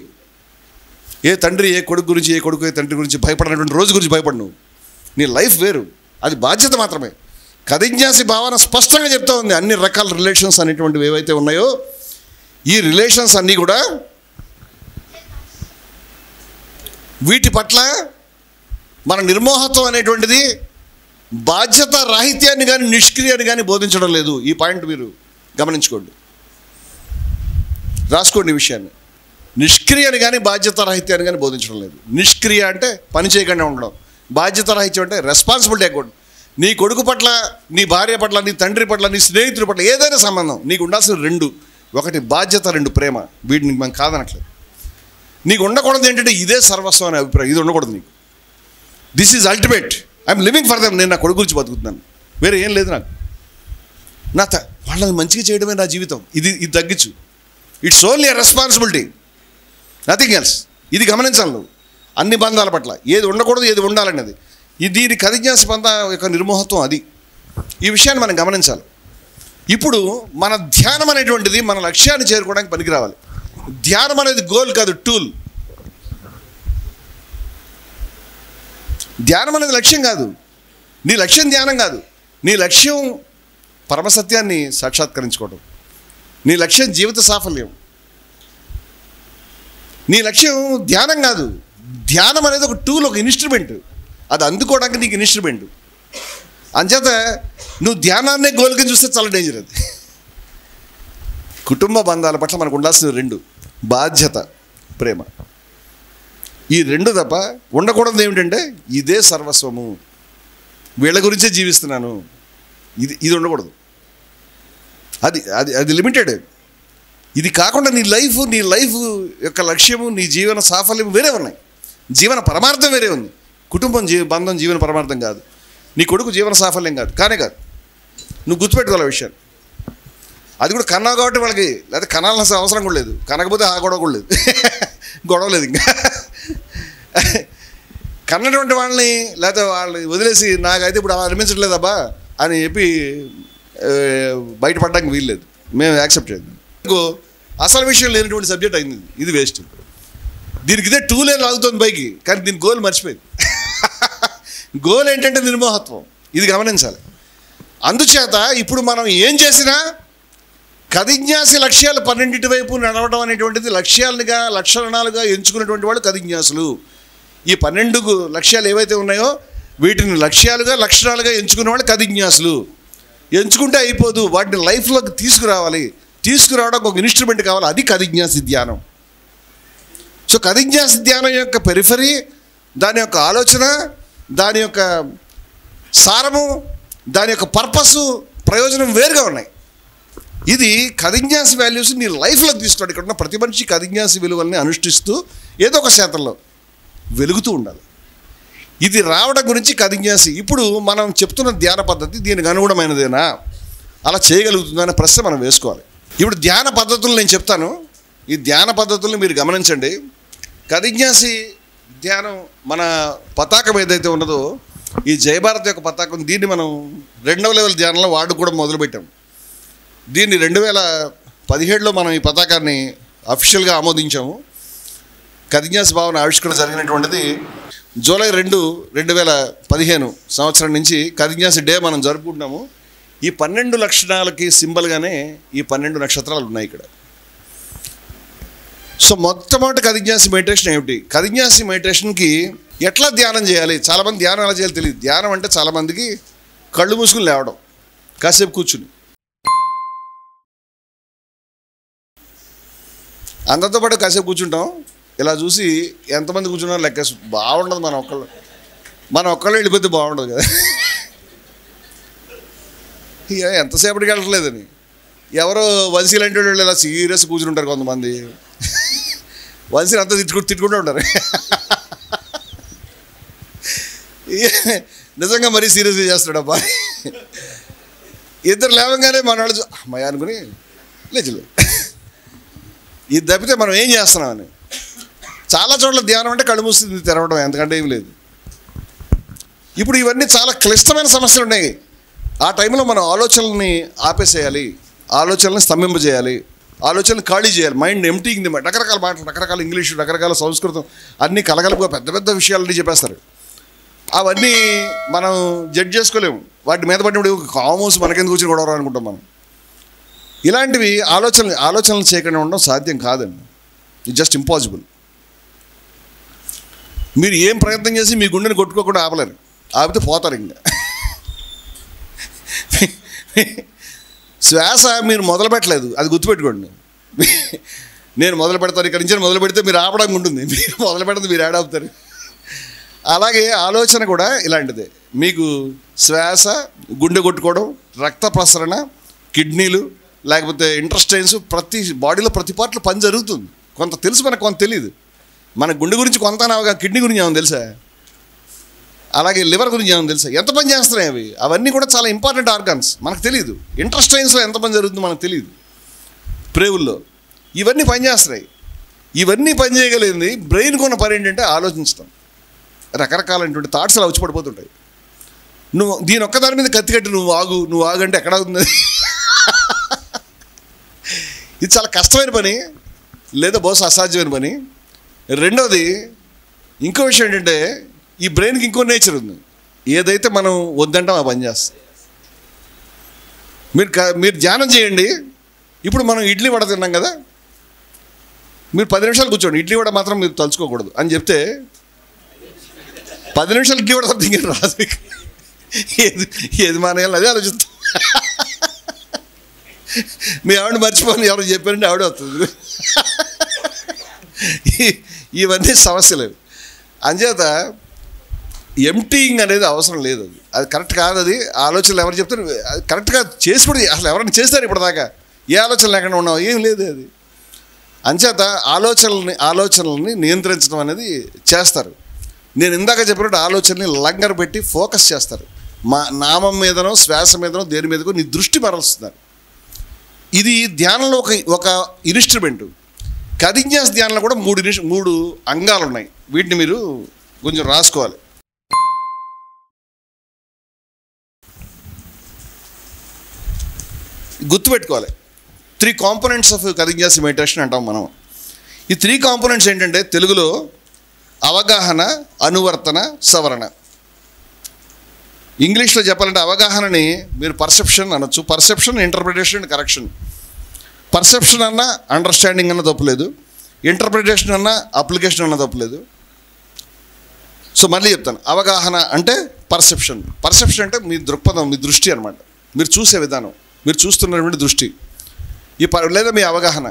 ఏ తండ్రి ఏ కొడుకు గురించి, ఏ కొడుకు ఏ తండ్రి గురించి భయపడినటువంటి రోజు గురించి భయపడు. నువ్వు నీ లైఫ్ వేరు, అది బాధ్యత మాత్రమే. కథింజాసి భావన స్పష్టంగా చెప్తా ఉంది. అన్ని రకాల రిలేషన్స్ అనేటువంటివి ఏవైతే ఉన్నాయో, ఈ రిలేషన్స్ అన్నీ కూడా వీటి పట్ల మన నిర్మోహత్వం అనేటువంటిది బాధ్యత రాహిత్యాన్ని కానీ నిష్క్రియాన్ని కానీ బోధించడం లేదు. ఈ పాయింట్ మీరు గమనించుకోండి, రాసుకోండి ఈ విషయాన్ని. నిష్క్రియని కానీ బాధ్యత రాహిత్యాన్ని కానీ బోధించడం లేదు. నిష్క్రియ అంటే పని చేయకుండా ఉండడం, బాధ్యత రాహిత్యం అంటే రెస్పాన్సిబిలిటీ అకౌంట్. నీ కొడుకు పట్ల, నీ భార్య పట్ల, నీ తండ్రి పట్ల, నీ స్నేహితుడి పట్ల ఏదైనా సంబంధం నీకు ఉండాల్సిన రెండు, ఒకటి బాధ్యత, రెండు ప్రేమ. వీటిని మనం కాదనట్లేదు. నీకు ఉండకూడదు ఏంటంటే ఇదే సర్వస్వం అనే అభిప్రాయం. ఇది ఉండకూడదు నీకు. This is ultimate, I'm living for them. నేను నా కొడుకు గురించి బతుకుతున్నాను, వేరే ఏం లేదు నాకు. వాళ్ళని మంచిగా చేయడమే నా జీవితం. ఇది తగ్గించు. It's only a responsibility, nothing else. ఇది గమనించాలి నువ్వు అన్ని బంధాల పట్ల. ఏది ఉండకూడదు, ఏది ఉండాలనేది. దీని కథింజాసి బంధ యొక్క నిర్మోహత్వం అది. ఈ విషయాన్ని మనం గమనించాలి. ఇప్పుడు మన ధ్యానం అనేటువంటిది మన లక్ష్యాన్ని చేరుకోవడానికి పనికి రావాలి. ధ్యానం అనేది గోల్ కాదు, టూల్. ధ్యానం అనేది లక్ష్యం కాదు. నీ లక్ష్యం ధ్యానం కాదు. నీ లక్ష్యం పరమసత్యాన్ని సాక్షాత్కరించుకోవడం. నీ లక్ష్యం జీవిత సాఫల్యం. నీ లక్ష్యం ధ్యానం కాదు. ధ్యానం అనేది ఒక టూల్, ఒక ఇన్స్ట్రుమెంట్. అది అందుకోవడానికి నీకు ఇన్స్ట్రుమెంట్. అంచేత నువ్వు ధ్యానాన్నే గోల్కి చూస్తే చాలా డేంజర్. అది కుటుంబ బంధాల పట్ల మనకు ఉండాల్సిన రెండు, బాధ్యత, ప్రేమ. ఈ రెండు తప్ప ఉండకూడదు ఏమిటంటే ఇదే సర్వస్వము, వీళ్ళ గురించే జీవిస్తున్నాను, ఇది ఉండకూడదు. అది లిమిటెడ్. ఇది కాకుండా నీ లైఫ్ యొక్క లక్ష్యము, నీ జీవన సాఫల్యం వేరే ఉన్నాయి. జీవన పరమార్థం వేరే ఉంది. కుటుంబం బంధం జీవన పరమార్థం కాదు. నీ కొడుకు జీవన సాఫల్యం కాదు, కానే కాదు. నువ్వు గుర్తుపెట్టుకోవాలి ఆ విషయాన్ని. అది కూడా కన్నా కాబట్టి వాళ్ళకి, లేకపోతే కనాల్సిన అవసరం కూడా లేదు. కనకపోతే ఆ గొడవ కూడా లేదు, గొడవ లేదు. ఇంకా కన్నటువంటి వాళ్ళని లేకపోతే వాళ్ళని వదిలేసి నాకైతే ఇప్పుడు అలా అనిపించట్లేదబ్బా అని చెప్పి బయటపడడానికి వీల్లేదు. మేము యాక్సెప్ట్ చేద్దాం. అసలు విషయం లేనటువంటి సబ్జెక్ట్ అయింది. ఇది వేస్ట్. దీనికి ఇదే టూలే లాగుతుంది పైకి, కానీ దీని గోల్ మర్చిపోయింది. గోల్ ఏంటంటే నిర్మోహత్వం. ఇది గమనించాలి. అందుచేత ఇప్పుడు మనం ఏం చేసినా కదిజ్ఞాసి లక్ష్యాలు 12 వైపు నడవడం అనేటువంటిది లక్షణాలుగా ఎంచుకున్నటువంటి వాళ్ళు కదిజ్ఞాసులు. ఈ 12 లక్ష్యాలు ఏవైతే ఉన్నాయో వీటిని లక్షణాలుగా ఎంచుకున్న వాళ్ళు కదిజ్ఞాసులు. ఎంచుకుంటే అయిపోదు, వాటిని లైఫ్లోకి తీసుకురావడానికి ఒక ఇన్స్ట్రుమెంట్ కావాలి. అది కదిజ్ఞాసి ధ్యానం. సో కదిజ్ఞాసి ధ్యానం యొక్క పెరిఫరీ, దాని యొక్క ఆలోచన, దాని యొక్క సారము, దాని యొక్క పర్పస్, ప్రయోజనం వేరుగా ఉన్నాయి. ఇది కదిజ్ఞాసి వాల్యూస్ నీ లైఫ్లోకి తీసుకురాడు. ఇక్కడ ఉన్న ప్రతి మనిషి కదిజ్ఞాసి విలువల్ని అనుష్ఠిస్తూ ఏదో ఒక శాతంలో వెలుగుతూ ఉండాలి. ఇది రావడం గురించి కదిజ్ఞాసి. ఇప్పుడు మనం చెప్తున్న ధ్యాన పద్ధతి దీనికి అనుగుణమైనదేనా, అలా చేయగలుగుతుందా అనే ప్రశ్న మనం వేసుకోవాలి. ఇప్పుడు ధ్యాన పద్ధతులు నేను చెప్తాను. ఈ ధ్యాన పద్ధతుల్ని మీరు గమనించండి. కదిజ్ఞాసి ధ్యానం మన పతాకం ఏదైతే ఉన్నదో, ఈ జయభారత్ యొక్క పతాకం, దీన్ని మనం 2వ లెవెల్ ధ్యానంలో వాడుకోవడం మొదలుపెట్టాం. దీన్ని 2017లో మనం ఈ పతాకాన్ని అఫీషియల్గా ఆమోదించాము. కదిజ్ఞాసి భావన ఆవిష్కరణ జరిగినటువంటిది జూలై 2, 2015 సంవత్సరం నుంచి కదిజ్ఞాసి డే మనం జరుపుకుంటున్నాము. ఈ 12 లక్షణాలకి సింబల్గానే ఈ 12 నక్షత్రాలు ఉన్నాయి ఇక్కడ. సో మొట్టమొదటి కదిజ్ఞాసి మెడిటేషన్ ఏమిటి? కదిజ్ఞాసి మెడిటేషన్కి ఎట్లా ధ్యానం చేయాలి? చాలామంది ధ్యానం ఎలా చేయాలి తెలియదు. ధ్యానం అంటే చాలామందికి కళ్ళు మూసుకుని లేవడం, కాసేపు కూర్చుని, అందరితో పాటు కాసేపు కూర్చుంటాం. ఇలా చూసి ఎంతమంది కూర్చున్నారో లెక్కేసి బాగుండదు. మనం ఒక్కళ్ళు వెళ్ళిపోతే బాగుండదు కదా. ఇక ఎంతసేపటికి వెళ్ళట్లేదని ఎవరో వంశీలు అంటే వాళ్ళు ఇలా సీరియస్ కూర్చుని ఉంటారు. కొంతమంది వంశీలు అంతా తిట్టుకుంటూ ఉంటారు. నిజంగా మరీ సీరియస్గా చేస్తాడు అబ్బా. ఇద్దరు లేవగానే మన వాళ్ళు అమ్మాయి అనుకుని లేచలే. ఇది తప్పితే మనం ఏం చేస్తున్నామని. చాలా చోట్ల ధ్యానం అంటే కళ్ళు మూసి తెరవడం, ఎందుకంటే ఏమి లేదు. ఇప్పుడు ఇవన్నీ చాలా క్లిష్టమైన సమస్యలు ఉన్నాయి. ఆ టైంలో మనం ఆలోచనల్ని ఆపేసేయాలి, ఆలోచనల్ని స్తంభింపజేయాలి, ఆలోచనలు ఖాళీ చేయాలి. Mind emptying. రకరకాల మాటలు, రకరకాల ఇంగ్లీషు, రకరకాల సంస్కృతం అన్నీ కలగలుపుగా పెద్ద పెద్ద విషయాలన్నీ చెప్పేస్తారు. అవన్నీ మనం జడ్జ్ చేసుకోలేము. వాటి మీద పడినప్పుడు కామోస్ మనకెందుకు కూర్చొని గొడవ అనుకుంటాం మనం. ఇలాంటివి ఆలోచనలు చేయకుండా ఉండడం సాధ్యం కాదండి. It just impossible. మీరు ఏం ప్రయత్నం చేసి మీ గుండెని కొట్టుకోకుండా ఆపలేరు. ఆపితే పోతారు. ఇంకా శ్వాస మీరు మొదలు పెట్టలేదు, అది గుర్తుపెట్టుకోండి. నేను మొదలు పెడతాను, ఇక్కడి నుంచి మొదలు పెడితే మీరు ఆపడానికి ఉంటుంది. మీరు మొదలు పెడితే మీరు ఆడాపుతారు. అలాగే ఆలోచన కూడా ఇలాంటిదే. మీకు శ్వాస, గుండె కొట్టుకోవడం, రక్త ప్రసరణ, కిడ్నీలు, లేకపోతే ఇంటెస్టైన్స్, ప్రతి బాడీలో ప్రతి పార్ట్లో పని జరుగుతుంది. కొంత తెలుసు మనకు, కొంత తెలియదు. మన గుండె గురించి కొంత నావుగా, కిడ్నీ గురించి ఏమైనా తెలుసా, అలాగే లివర్ గురించి ఏమైనా తెలుసా, ఎంత పని చేస్తున్నాయి అవి. అవన్నీ కూడా చాలా ఇంపార్టెంట్ ఆర్గాన్స్, మనకు తెలియదు. ఇంటెస్టైన్స్లో ఎంత పని జరుగుతుందో మనకు తెలియదు. ప్రేవుల్లో ఇవన్నీ పనిచేస్తున్నాయి. ఇవన్నీ పని చేయగలిగింది బ్రెయిన్కి ఉన్న పని ఏంటంటే ఆలోచించడం. రకరకాలైనటువంటి థాట్స్ అలా వచ్చి పడిపోతుంటాయి. నువ్వు దీని ఒక్కదాని మీద కత్తి కట్టి నువ్వు ఆగు అంటే ఎక్కడ అవుతుంది? ఇది చాలా కష్టమైన పని, లేదా బహుశా అసాధ్యమైన పని. రెండవది, ఇంకో విషయం ఏంటంటే ఈ బ్రెయిన్కి ఇంకో నేచర్ ఉంది. ఏదైతే మనం వద్దంటాం ఆ పని చేస్తాం. మీరు ధ్యానం చేయండి. ఇప్పుడు మనం ఇడ్లీ వడ తిన్నాం కదా, మీరు 10 నిమిషాలు కూర్చోండి. ఇడ్లీ వడ మాత్రం మీరు తలుచుకోకూడదు అని చెప్తే 10 నిమిషాలు ఇడ్లీ వడ తింగి రాదు. ఏది మానేయాలి అదే ఆలోచిస్తాం. మీ ఆవిడ మర్చిపోని ఎవరు చెప్పారంటే ఆవిడ వస్తుంది. ఇవన్నీ సమస్యలు. అంచేత ఎంప్టీయింగ్ అనేది అవసరం లేదు. అది కరెక్ట్ కాదు. అది ఆలోచనలు ఎవరు చెప్తారు, అది కరెక్ట్గా చేసిపడి అసలు ఎవరైనా చేస్తారు ఇప్పటిదాకా? ఏ ఆలోచన లేకుండా ఉన్నావు? ఏం లేదు అది. అంచేత ఆలోచనల్ని నియంత్రించడం అనేది చేస్తారు. నేను ఇందాక చెప్పినట్టు ఆలోచనని లంగర్ పెట్టి ఫోకస్ చేస్తారు. నామం మీదనో శ్వాస మీదనో దేని మీదకో నీ దృష్టి మరలుస్తున్నారు. ఇది ధ్యానంలో ఒక ఇన్స్ట్రుమెంటు. కదిజ్ఞాస ధ్యానంలో కూడా 3 అంగాలు ఉన్నాయి. వీటిని మీరు కొంచెం రాసుకోవాలి. గుర్తుపెట్టుకోవాలి. 3 కాంపోనెంట్స్ ఆఫ్ కదిజ్ఞాస మెడిటేషన్ అంటాం మనం. ఈ 3 కాంపోనెంట్స్ ఏంటంటే తెలుగులో అవగాహన, అనువర్తన, సవరణ. ఇంగ్లీష్లో చెప్పాలంటే అవగాహనని మీరు పర్సెప్షన్ అనొచ్చు. Perception, interpretation and correction. Perception అన్న అండర్స్టాండింగ్ అన్న తప్పులేదు, ఇంటర్ప్రిటేషన్ అన్న అప్లికేషన్ అన్న తప్పులేదు. సో మళ్ళీ చెప్తాను, అవగాహన అంటే పర్సెప్షన్. పర్సెప్షన్ అంటే మీ దృక్పథం, మీ దృష్టి అనమాట, మీరు చూసే విధానం, మీరు చూస్తున్నటువంటి దృష్టి. లేదా మీ అవగాహన.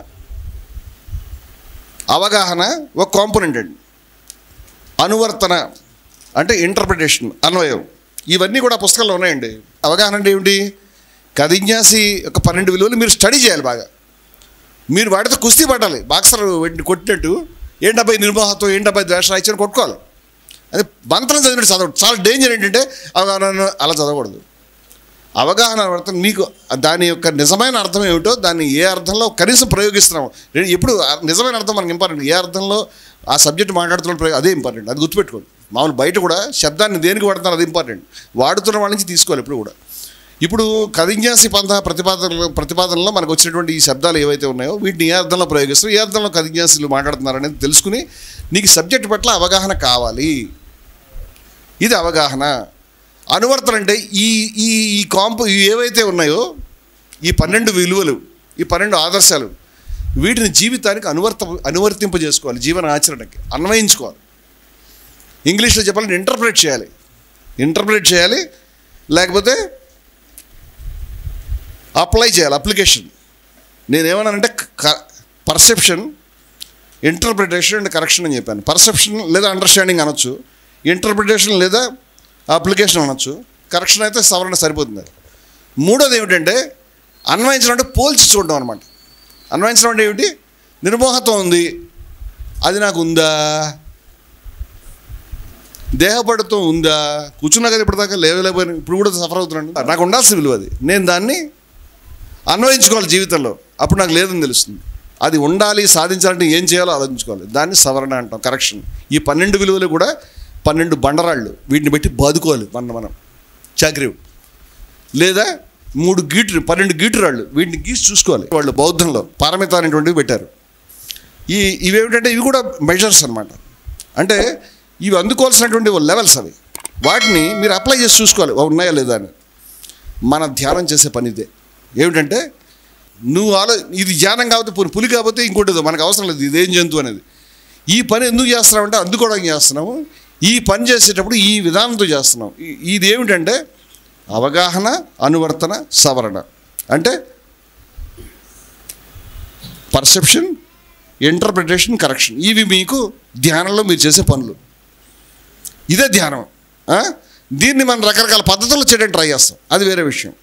అవగాహన ఒక కాంపోనెంట్ అండి. అనువర్తన అంటే ఇంటర్ప్రిటేషన్, అన్వయం. ఇవన్నీ కూడా పుస్తకాల్లో ఉన్నాయండి. అవగాహన అంటే ఏమిటి? కథిన్యాసి యొక్క 12 విలువలు మీరు స్టడీ చేయాలి బాగా. మీరు వాటితో కుస్తీ పడాలి. బాక్సర్ కొట్టినట్టు ఏంటబ్బాయి నిర్మోహతో, ఏంటబ్బాయి ద్వేషరాయిని కొట్టుకోవాలి. అది మంత్రం చదివినట్టు చదవడం చాలా డేంజర్. ఏంటంటే అవగాహన అలా చదవకూడదు. అవగాహన అర్థం మీకు దాని యొక్క నిజమైన అర్థం ఏమిటో, దాన్ని ఏ అర్థంలో కనీసం ప్రయోగిస్తున్నాము. ఎప్పుడు నిజమైన అర్థం మనకి ఇంపార్టెంట్. ఏ అర్థంలో ఆ సబ్జెక్ట్ మాట్లాడుతున్న అదే ఇంపార్టెంట్. అది గుర్తుపెట్టుకోండి. మామూలు బయట కూడా శబ్దాన్ని దేనికి వాడుతున్నారు అది ఇంపార్టెంట్. వాడుతున్న వాళ్ళ నుంచి తీసుకోవాలి ఎప్పుడు కూడా. ఇప్పుడు కథిన్యాసి పంథ ప్రతిపాదనలో మనకు వచ్చినటువంటి ఈ శబ్దాలు ఏవైతే ఉన్నాయో వీటిని ఏ అర్థంలో ప్రయోగిస్తారు, ఏ అర్థంలో కథిన్యాసులు మాట్లాడుతున్నారు అనేది తెలుసుకుని నీకు సబ్జెక్ట్ పట్ల అవగాహన కావాలి. ఇది అవగాహన. అనువర్తన అంటే ఈ ఏవైతే ఉన్నాయో ఈ 12 విలువలు, ఈ 12 ఆదర్శాలు, వీటిని జీవితానికి అనువర్తింపజేసుకోవాలి. జీవన ఆచరణకి అన్వయించుకోవాలి. ఇంగ్లీష్లో చెప్పాలంటే ఇంటర్ప్రిట్ చేయాలి, లేకపోతే అప్లై చేయాలి, అప్లికేషన్. నేనేమన్నానంటే పర్సెప్షన్, ఇంటర్ప్రిటేషన్ అండ్ కరెక్షన్ అని చెప్పాను. పర్సెప్షన్ లేదా అండర్స్టాండింగ్ అనొచ్చు, ఇంటర్ప్రిటేషన్ లేదా అప్లికేషన్ అనొచ్చు, కరెక్షన్ అయితే సవరణ సరిపోతుంది. మూడోది ఏమిటంటే అన్వయించడం అంటే పోల్చి చూడడం అనమాట. అన్వయించడం అంటే ఏమిటి? నిర్మోహత్వం ఉంది, అది నాకు ఉందా? దేహపడుతూ ఉందా? కూర్చున్నా కదా ఇప్పటిదాకా లేవలేకపోయినా, ఇప్పుడు కూడా సఫర్ అవుతున్నాను. నాకు ఉండాల్సిన విలువ అది. నేను దాన్ని అన్వయించుకోవాలి జీవితంలో. అప్పుడు నాకు లేదని తెలుస్తుంది. అది ఉండాలి, సాధించాలంటే ఏం చేయాలో ఆలోచించుకోవాలి. దాన్ని సవరణ అంటాం, కరెక్షన్. ఈ 12 విలువలు కూడా 12 బండరాళ్ళు. వీటిని బట్టి బాదుకోవాలి మనం చాకరీ. లేదా 12 గీటురాళ్ళు, వీటిని గీసి చూసుకోవాలి. వాళ్ళు బౌద్ధంలో పారమిత అనేటువంటివి పెట్టారు. ఇవేమిటంటే ఇవి కూడా మెజర్స్ అనమాట. అంటే ఇవి అందుకోవాల్సినటువంటి లెవెల్స్ అవి. వాటిని మీరు అప్లై చేసి చూసుకోవాలి ఉన్నాయా లేదా అని. మన ధ్యానం చేసే పని ఇదే. ఏమిటంటే ఇది ధ్యానం కాకపోతే పులి కాకపోతే ఇంకోటి మనకు అవసరం లేదు, ఇదేం జంతువు అనేది. ఈ పని ఎందుకు చేస్తున్నామంటే అందుకోవడానికి చేస్తున్నాము. ఈ పని చేసేటప్పుడు ఈ విధానంతో చేస్తున్నాం. ఇది ఏమిటంటే అవగాహన, అనువర్తన, సవరణ. అంటే పర్సెప్షన్, ఇంటర్ప్రిటేషన్, కరెక్షన్. ఇవి మీకు ధ్యానంలో మీరు చేసే పనులు. ఇదే ధ్యానం. దీన్ని మనం రకరకాల పద్ధతుల్లో చేయడానికి ట్రై చేస్తాం, అది వేరే విషయం.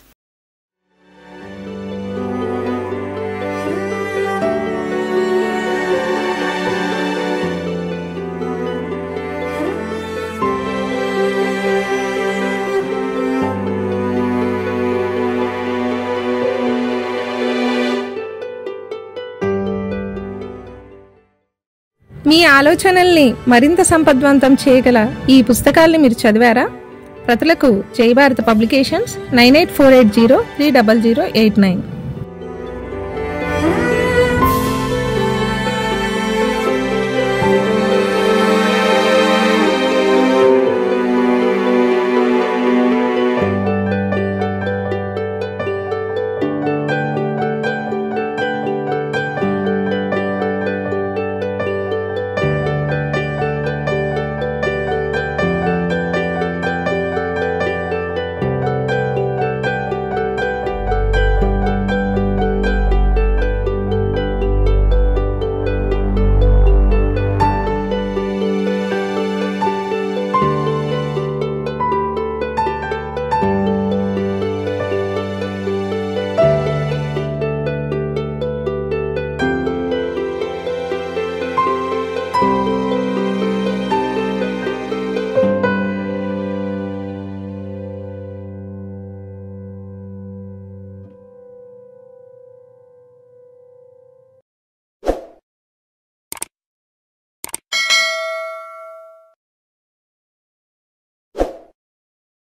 మీ ఆలోచనల్ని మరింత సంపద్వంతం చేయగల ఈ పుస్తకాల్ని మీరు చదివారా? ప్రతులకు జై భారత్ పబ్లికేషన్స్, 9848030089.